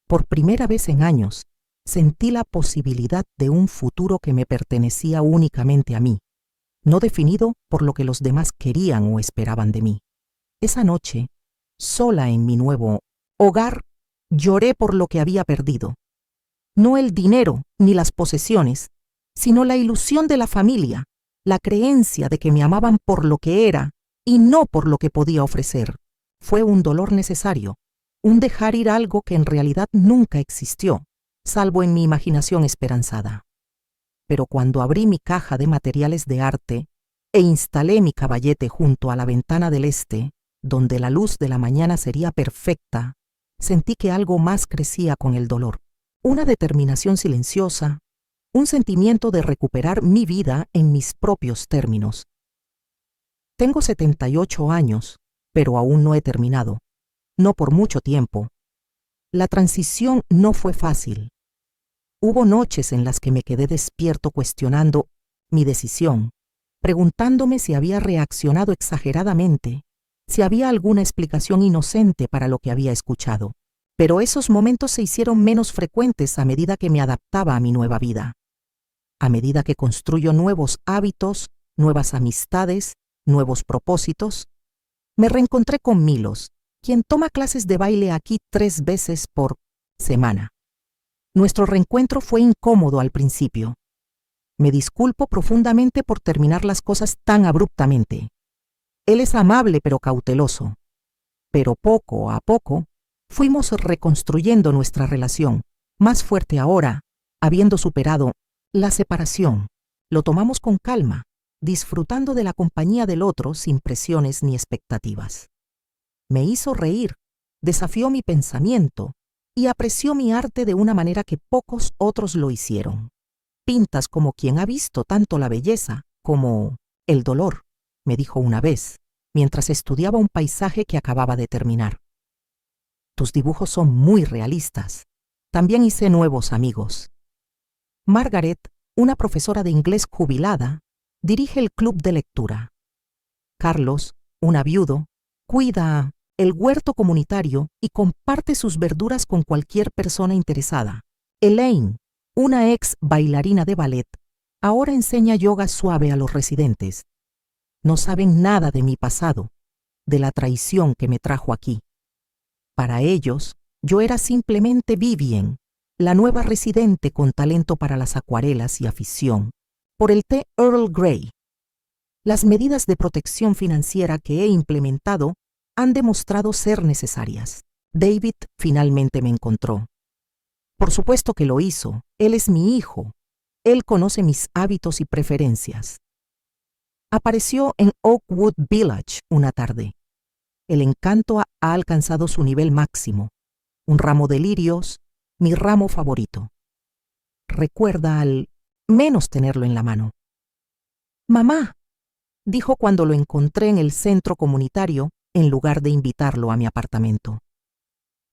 Por primera vez en años, sentí la posibilidad de un futuro que me pertenecía únicamente a mí, no definido por lo que los demás querían o esperaban de mí. Esa noche, sola en mi nuevo hogar, lloré por lo que había perdido. No el dinero ni las posesiones, sino la ilusión de la familia, la creencia de que me amaban por lo que era y no por lo que podía ofrecer. Fue un dolor necesario, un dejar ir algo que en realidad nunca existió, salvo en mi imaginación esperanzada. Pero cuando abrí mi caja de materiales de arte e instalé mi caballete junto a la ventana del este, donde la luz de la mañana sería perfecta, sentí que algo más crecía con el dolor. Una determinación silenciosa, un sentimiento de recuperar mi vida en mis propios términos. Tengo 78 años, pero aún no he terminado. No por mucho tiempo. La transición no fue fácil. Hubo noches en las que me quedé despierto cuestionando mi decisión, preguntándome si había reaccionado exageradamente, si había alguna explicación inocente para lo que había escuchado. Pero esos momentos se hicieron menos frecuentes a medida que me adaptaba a mi nueva vida. A medida que construyo nuevos hábitos, nuevas amistades, nuevos propósitos, me reencontré con Milos, quien toma clases de baile aquí 3 veces por semana. Nuestro reencuentro fue incómodo al principio. Me disculpo profundamente por terminar las cosas tan abruptamente. Él es amable pero cauteloso. Pero poco a poco fuimos reconstruyendo nuestra relación, más fuerte ahora, habiendo superado la separación. Lo tomamos con calma, disfrutando de la compañía del otro sin presiones ni expectativas. Me hizo reír, desafió mi pensamiento y apreció mi arte de una manera que pocos otros lo hicieron. «Pintas como quien ha visto tanto la belleza como el dolor», me dijo una vez, mientras estudiaba un paisaje que acababa de terminar. «Tus dibujos son muy realistas. También hice nuevos amigos». Margaret, una profesora de inglés jubilada, dirige el club de lectura. Carlos, una viudo, cuida el huerto comunitario y comparte sus verduras con cualquier persona interesada. Elaine, una ex bailarina de ballet, ahora enseña yoga suave a los residentes. No saben nada de mi pasado, de la traición que me trajo aquí. Para ellos, yo era simplemente Vivien, la nueva residente con talento para las acuarelas y afición por el té Earl Grey. Las medidas de protección financiera que he implementado han demostrado ser necesarias. David finalmente me encontró. Por supuesto que lo hizo. Él es mi hijo. Él conoce mis hábitos y preferencias. Apareció en Oakwood Village una tarde. El encanto ha alcanzado su nivel máximo. Un ramo de lirios, mi ramo favorito. Recuerda al menos tenerlo en la mano. «Mamá», dijo cuando lo encontré en el centro comunitario en lugar de invitarlo a mi apartamento.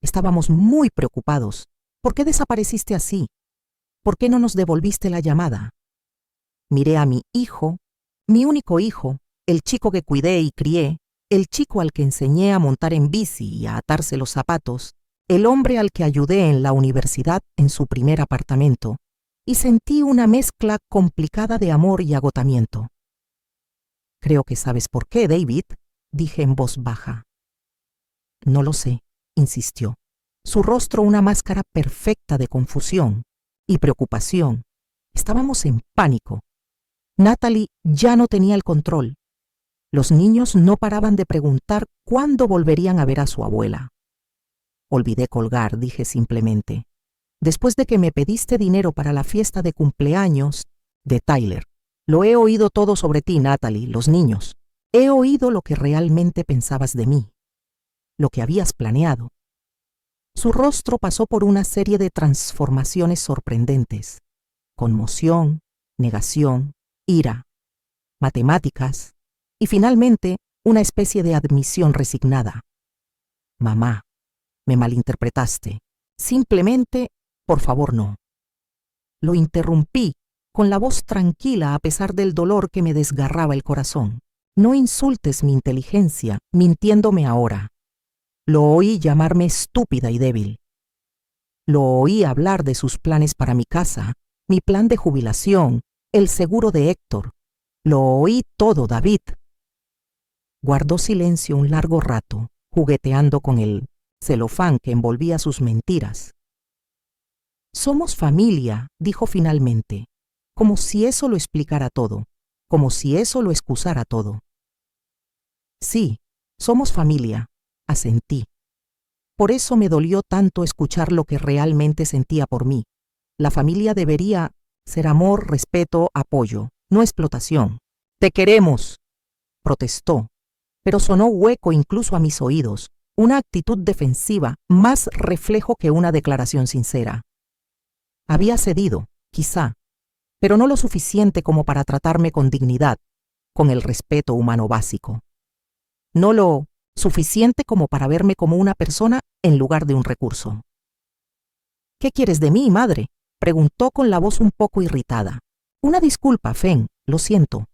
Estábamos muy preocupados. ¿Por qué desapareciste así? ¿Por qué no nos devolviste la llamada? Miré a mi hijo, mi único hijo, el chico que cuidé y crié, el chico al que enseñé a montar en bici y a atarse los zapatos, el hombre al que ayudé en la universidad en su primer apartamento, y sentí una mezcla complicada de amor y agotamiento. «Creo que sabes por qué, David», dije en voz baja. «No lo sé», insistió. Su rostro una máscara perfecta de confusión y preocupación. Estábamos en pánico. Natalie ya no tenía el control. Los niños no paraban de preguntar cuándo volverían a ver a su abuela. Olvidé colgar, dije simplemente. Después de que me pediste dinero para la fiesta de cumpleaños de Tyler. Lo he oído todo sobre ti, Natalie, los niños. He oído lo que realmente pensabas de mí. lo que habías planeado. Su rostro pasó por una serie de transformaciones sorprendentes: conmoción, negación, ira, matemáticas y finalmente una especie de admisión resignada. Mamá, me malinterpretaste. Simplemente, por favor, no. Lo interrumpí con la voz tranquila a pesar del dolor que me desgarraba el corazón. No insultes mi inteligencia mintiéndome ahora. Lo oí llamarme estúpida y débil. Lo oí hablar de sus planes para mi casa, mi plan de jubilación, el seguro de Héctor. Lo oí todo, David. Guardó silencio un largo rato, jugueteando con el celofán que envolvía sus mentiras. Somos familia, dijo finalmente, como si eso lo explicara todo, como si eso lo excusara todo. Sí, somos familia, asentí. Por eso me dolió tanto escuchar lo que realmente sentía por mí. La familia debería ser amor, respeto, apoyo, no explotación. Te queremos, protestó, pero sonó hueco incluso a mis oídos, una actitud defensiva, más reflejo que una declaración sincera. Había cedido, quizá, pero no lo suficiente como para tratarme con dignidad, con el respeto humano básico. No lo suficiente como para verme como una persona en lugar de un recurso. ¿Qué quieres de mí, madre?, preguntó con la voz un poco irritada. Una disculpa, Fen, lo siento.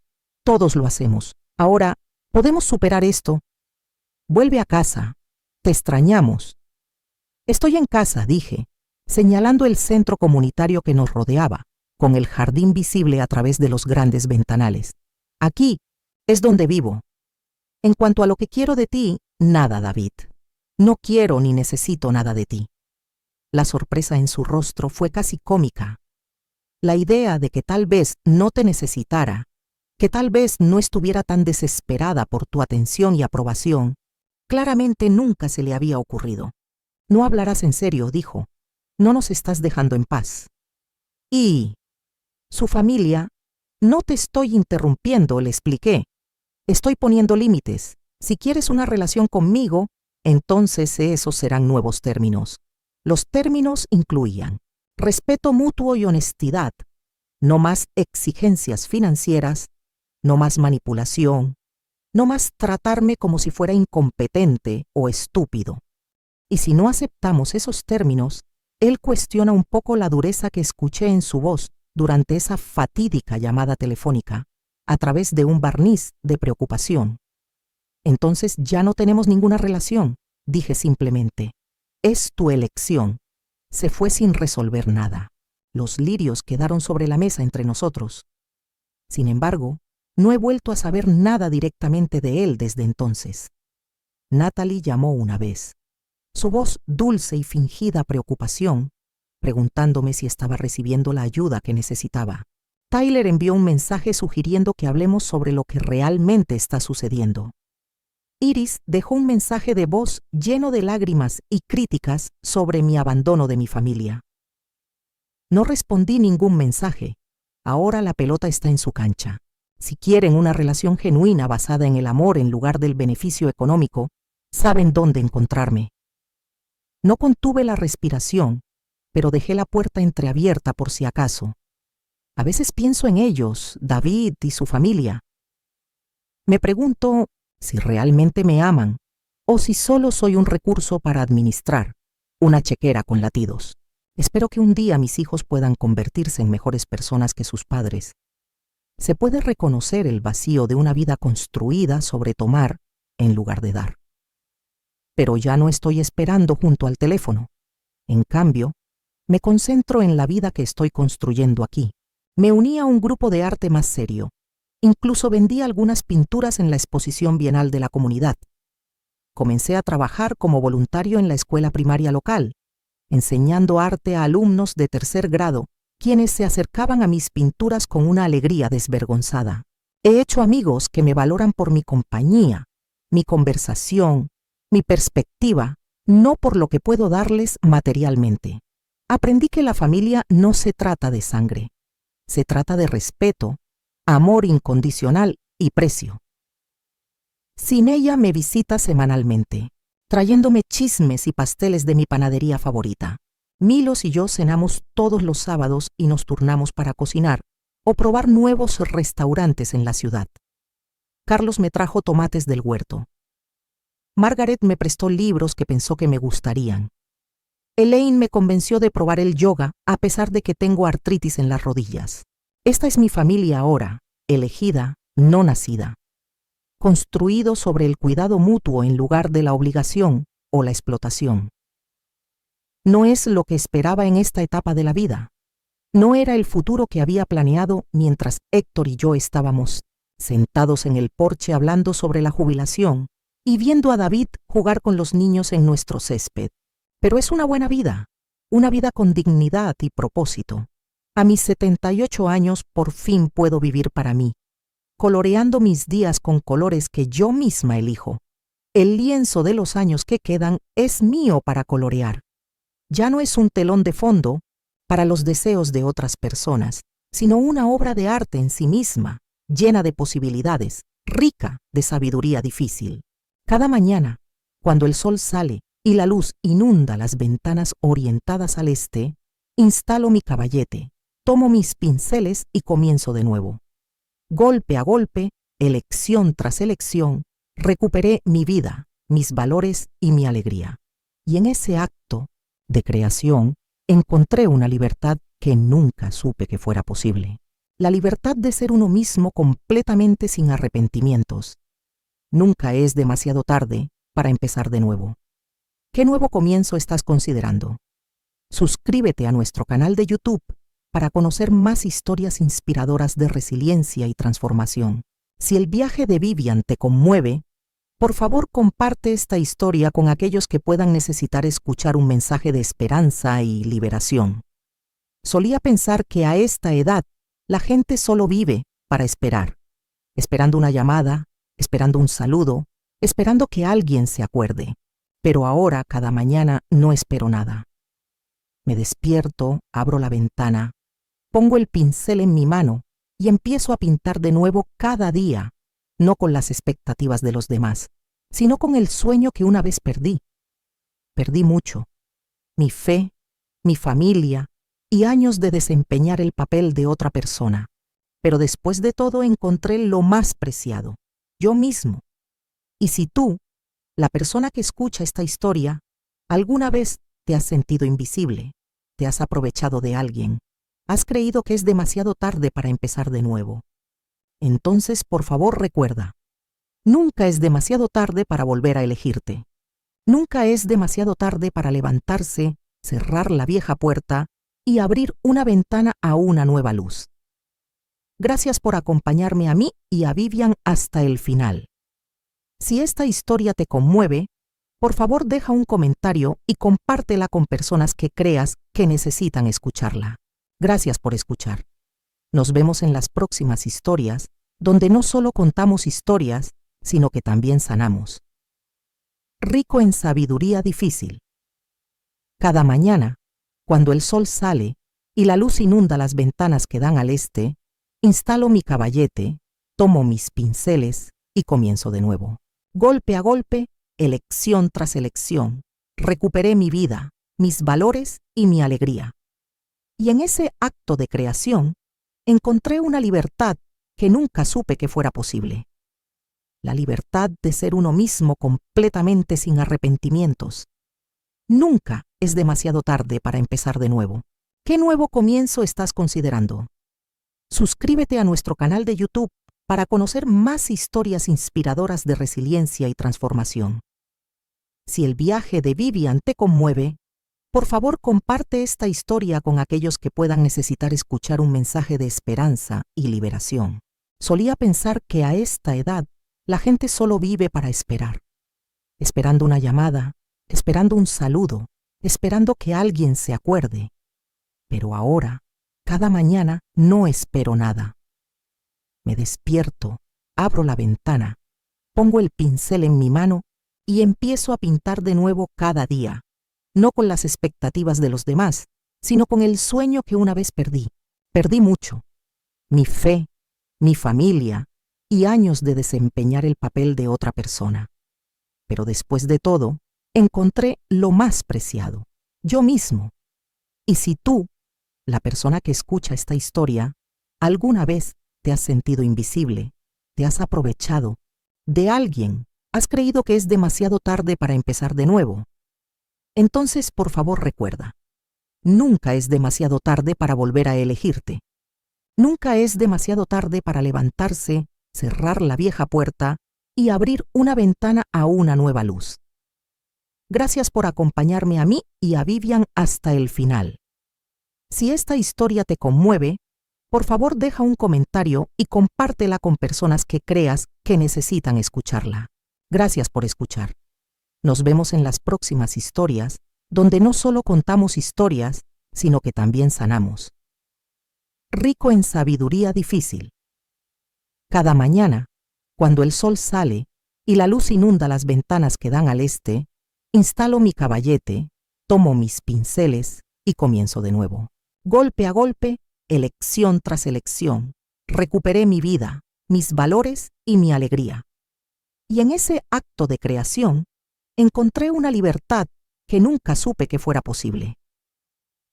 Todos lo hacemos. Ahora, ¿podemos superar esto? Vuelve a casa. Te extrañamos. Estoy en casa, dije, señalando el centro comunitario que nos rodeaba, con el jardín visible a través de los grandes ventanales. Aquí es donde vivo. En cuanto a lo que quiero de ti, nada, David. No quiero ni necesito nada de ti. La sorpresa en su rostro fue casi cómica. La idea de que tal vez no te necesitara, que tal vez no estuviera tan desesperada por tu atención y aprobación, claramente nunca se le había ocurrido. No hablarás en serio, dijo. No nos estás dejando en paz. Y su familia, no te estoy interrumpiendo, le expliqué. Estoy poniendo límites. Si quieres una relación conmigo, entonces esos serán nuevos términos. Los términos incluían respeto mutuo y honestidad, no más exigencias financieras, no más manipulación, no más tratarme como si fuera incompetente o estúpido. Y si no aceptamos esos términos, él cuestiona un poco la dureza que escuché en su voz durante esa fatídica llamada telefónica, a través de un barniz de preocupación. Entonces ya no tenemos ninguna relación, dije simplemente. Es tu elección. Se fue sin resolver nada. Los lirios quedaron sobre la mesa entre nosotros. Sin embargo, no he vuelto a saber nada directamente de él desde entonces. Natalie llamó una vez. Su voz dulce y fingida preocupación, preguntándome si estaba recibiendo la ayuda que necesitaba. Tyler envió un mensaje sugiriendo que hablemos sobre lo que realmente está sucediendo. Iris dejó un mensaje de voz lleno de lágrimas y críticas sobre mi abandono de mi familia. No respondí ningún mensaje. Ahora la pelota está en su cancha. Si quieren una relación genuina basada en el amor en lugar del beneficio económico, saben dónde encontrarme. No contuve la respiración, pero dejé la puerta entreabierta por si acaso. A veces pienso en ellos, David y su familia. Me pregunto si realmente me aman o si solo soy un recurso para administrar, una chequera con latidos. Espero que un día mis hijos puedan convertirse en mejores personas que sus padres. Se puede reconocer el vacío de una vida construida sobre tomar en lugar de dar. Pero ya no estoy esperando junto al teléfono. En cambio, me concentro en la vida que estoy construyendo aquí. Me uní a un grupo de arte más serio. Incluso vendí algunas pinturas en la exposición bienal de la comunidad. Comencé a trabajar como voluntario en la escuela primaria local, enseñando arte a alumnos de 3er grado, quienes se acercaban a mis pinturas con una alegría desvergonzada. He hecho amigos que me valoran por mi compañía, mi conversación, mi perspectiva, no por lo que puedo darles materialmente. Aprendí que la familia no se trata de sangre, se trata de respeto, amor incondicional y precio. Sin ella me visita semanalmente. trayéndome chismes y pasteles de mi panadería favorita. Milos y yo cenamos todos los sábados y nos turnamos para cocinar o probar nuevos restaurantes en la ciudad. Carlos me trajo tomates del huerto. Margaret me prestó libros que pensó que me gustarían. Elaine me convenció de probar el yoga a pesar de que tengo artritis en las rodillas. Esta es mi familia ahora, elegida, no nacida. Construido sobre el cuidado mutuo en lugar de la obligación o la explotación. No es lo que esperaba en esta etapa de la vida. No era el futuro que había planeado mientras Héctor y yo estábamos sentados en el porche hablando sobre la jubilación y viendo a David jugar con los niños en nuestro césped. Pero es una buena vida, una vida con dignidad y propósito. A mis 78 años por fin puedo vivir para mí, coloreando mis días con colores que yo misma elijo. El lienzo de los años que quedan es mío para colorear. Ya no es un telón de fondo para los deseos de otras personas, sino una obra de arte en sí misma, llena de posibilidades, rica de sabiduría difícil. Cada mañana, cuando el sol sale y la luz inunda las ventanas orientadas al este, instalo mi caballete, tomo mis pinceles y comienzo de nuevo. Golpe a golpe, elección tras elección, recuperé mi vida, mis valores y mi alegría. Y en ese acto de creación encontré una libertad que nunca supe que fuera posible. La libertad de ser uno mismo completamente sin arrepentimientos. Nunca es demasiado tarde para empezar de nuevo. ¿Qué nuevo comienzo estás considerando? Suscríbete a nuestro canal de YouTube para conocer más historias inspiradoras de resiliencia y transformación. Si el viaje de Vivian te conmueve, por favor comparte esta historia con aquellos que puedan necesitar escuchar un mensaje de esperanza y liberación. Solía pensar que a esta edad la gente solo vive para esperar, esperando una llamada, esperando un saludo, esperando que alguien se acuerde. Pero ahora, cada mañana, no espero nada. Me despierto, abro la ventana, pongo el pincel en mi mano y empiezo a pintar de nuevo cada día, no con las expectativas de los demás, sino con el sueño que una vez perdí. Perdí mucho, mi fe, mi familia y años de desempeñar el papel de otra persona. Pero después de todo encontré lo más preciado, yo mismo. Y si tú, la persona que escucha esta historia, alguna vez te has sentido invisible, te has aprovechado de alguien, has creído que es demasiado tarde para empezar de nuevo. Entonces, por favor, recuerda, nunca es demasiado tarde para volver a elegirte. Nunca es demasiado tarde para levantarse, cerrar la vieja puerta y abrir una ventana a una nueva luz. Gracias por acompañarme a mí y a Vivian hasta el final. Si esta historia te conmueve, por favor deja un comentario y compártela con personas que creas que necesitan escucharla. Gracias por escuchar. Nos vemos en las próximas historias, donde no solo contamos historias, sino que también sanamos. Rico en sabiduría difícil. Cada mañana, cuando el sol sale y la luz inunda las ventanas que dan al este, instalo mi caballete, tomo mis pinceles y comienzo de nuevo. Golpe a golpe, elección tras elección, recuperé mi vida, mis valores y mi alegría. Y en ese acto de creación, encontré una libertad que nunca supe que fuera posible. La libertad de ser uno mismo completamente sin arrepentimientos. Nunca es demasiado tarde para empezar de nuevo. ¿Qué nuevo comienzo estás considerando? Suscríbete a nuestro canal de YouTube para conocer más historias inspiradoras de resiliencia y transformación. Si el viaje de Vivian te conmueve, por favor comparte esta historia con aquellos que puedan necesitar escuchar un mensaje de esperanza y liberación. Solía pensar que a esta edad la gente solo vive para esperar, esperando una llamada, esperando un saludo, esperando que alguien se acuerde. Pero ahora, cada mañana, no espero nada. Me despierto, abro la ventana, pongo el pincel en mi mano y empiezo a pintar de nuevo cada día, no con las expectativas de los demás, sino con el sueño que una vez perdí. Perdí mucho, mi fe, mi familia y años de desempeñar el papel de otra persona. Pero después de todo, encontré lo más preciado, yo mismo. Y si tú, la persona que escucha esta historia, alguna vez te has sentido invisible, te has aprovechado de alguien, has creído que es demasiado tarde para empezar de nuevo, entonces por favor recuerda, nunca es demasiado tarde para volver a elegirte. Nunca es demasiado tarde para levantarse, cerrar la vieja puerta y abrir una ventana a una nueva luz. Gracias por acompañarme a mí y a Vivian hasta el final. Si esta historia te conmueve, por favor deja un comentario y compártela con personas que creas que necesitan escucharla. Gracias por escuchar. Nos vemos en las próximas historias, donde no solo contamos historias, sino que también sanamos. Rico en sabiduría difícil. Cada mañana, cuando el sol sale y la luz inunda las ventanas que dan al este, instalo mi caballete, tomo mis pinceles y comienzo de nuevo. Golpe a golpe, elección tras elección, recuperé mi vida, mis valores y mi alegría. Y en ese acto de creación, encontré una libertad que nunca supe que fuera posible.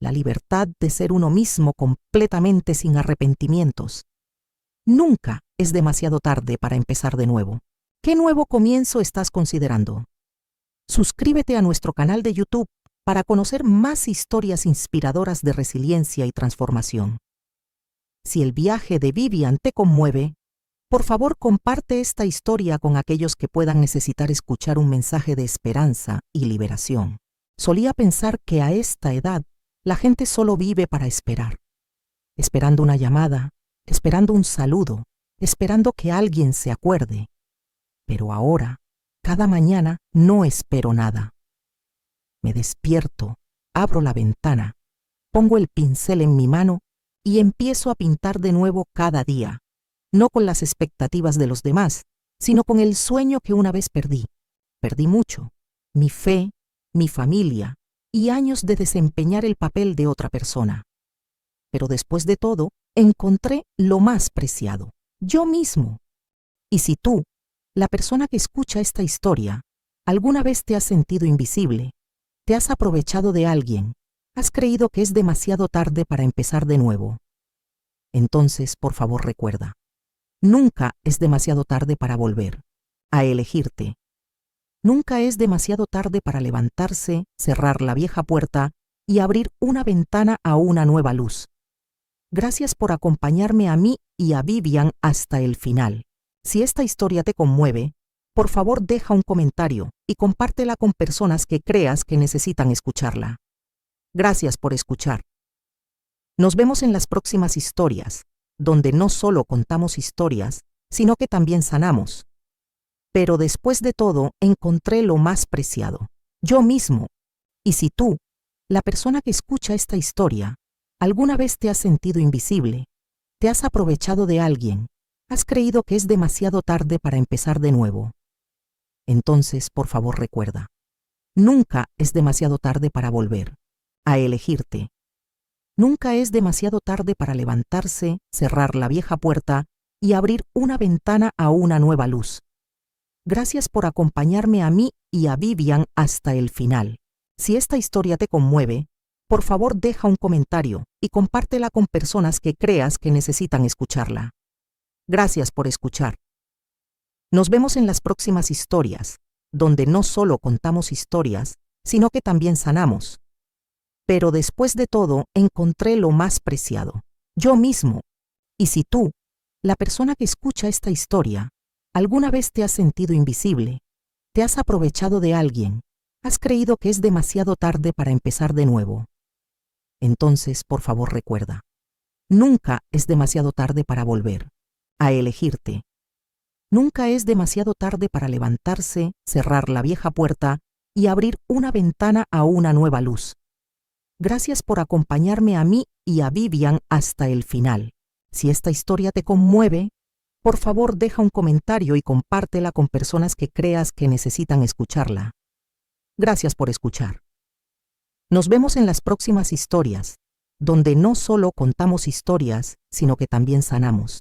La libertad de ser uno mismo completamente sin arrepentimientos. Nunca es demasiado tarde para empezar de nuevo. ¿Qué nuevo comienzo estás considerando? Suscríbete a nuestro canal de YouTube para conocer más historias inspiradoras de resiliencia y transformación. Si el viaje de Vivian te conmueve, por favor comparte esta historia con aquellos que puedan necesitar escuchar un mensaje de esperanza y liberación. Solía pensar que a esta edad la gente solo vive para esperar. Esperando una llamada, esperando un saludo, esperando que alguien se acuerde. Pero ahora, cada mañana, no espero nada. Me despierto, abro la ventana, pongo el pincel en mi mano y empiezo a pintar de nuevo cada día, no con las expectativas de los demás, sino con el sueño que una vez perdí. Perdí mucho, mi fe, mi familia y años de desempeñar el papel de otra persona. Pero después de todo, encontré lo más preciado, yo mismo. Y si tú, la persona que escucha esta historia, alguna vez te has sentido invisible, te has aprovechado de alguien, has creído que es demasiado tarde para empezar de nuevo, entonces por favor recuerda, nunca es demasiado tarde para volver a elegirte. Nunca es demasiado tarde para levantarse, cerrar la vieja puerta y abrir una ventana a una nueva luz. Gracias por acompañarme a mí y a Vivian hasta el final. Si esta historia te conmueve, por favor deja un comentario y compártela con personas que creas que necesitan escucharla. Gracias por escuchar. Nos vemos en las próximas historias, donde no solo contamos historias, sino que también sanamos. Pero después de todo, encontré lo más preciado, yo mismo. Y si tú, la persona que escucha esta historia, alguna vez te has sentido invisible, te has aprovechado de alguien, has creído que es demasiado tarde para empezar de nuevo, entonces por favor recuerda, nunca es demasiado tarde para volver a elegirte. Nunca es demasiado tarde para levantarse, cerrar la vieja puerta y abrir una ventana a una nueva luz. Gracias por acompañarme a mí y a Vivian hasta el final. Si esta historia te conmueve, por favor deja un comentario y compártela con personas que creas que necesitan escucharla. Gracias por escuchar. Nos vemos en las próximas historias, donde no solo contamos historias, sino que también sanamos. Pero después de todo, encontré lo más preciado, yo mismo. Y si tú, la persona que escucha esta historia, alguna vez te has sentido invisible, te has aprovechado de alguien, has creído que es demasiado tarde para empezar de nuevo, entonces por favor recuerda, nunca es demasiado tarde para volver a elegirte. Nunca es demasiado tarde para levantarse, cerrar la vieja puerta y abrir una ventana a una nueva luz. Gracias por acompañarme a mí y a Vivian hasta el final. Si esta historia te conmueve, por favor deja un comentario y compártela con personas que creas que necesitan escucharla. Gracias por escuchar. Nos vemos en las próximas historias, donde no solo contamos historias, sino que también sanamos.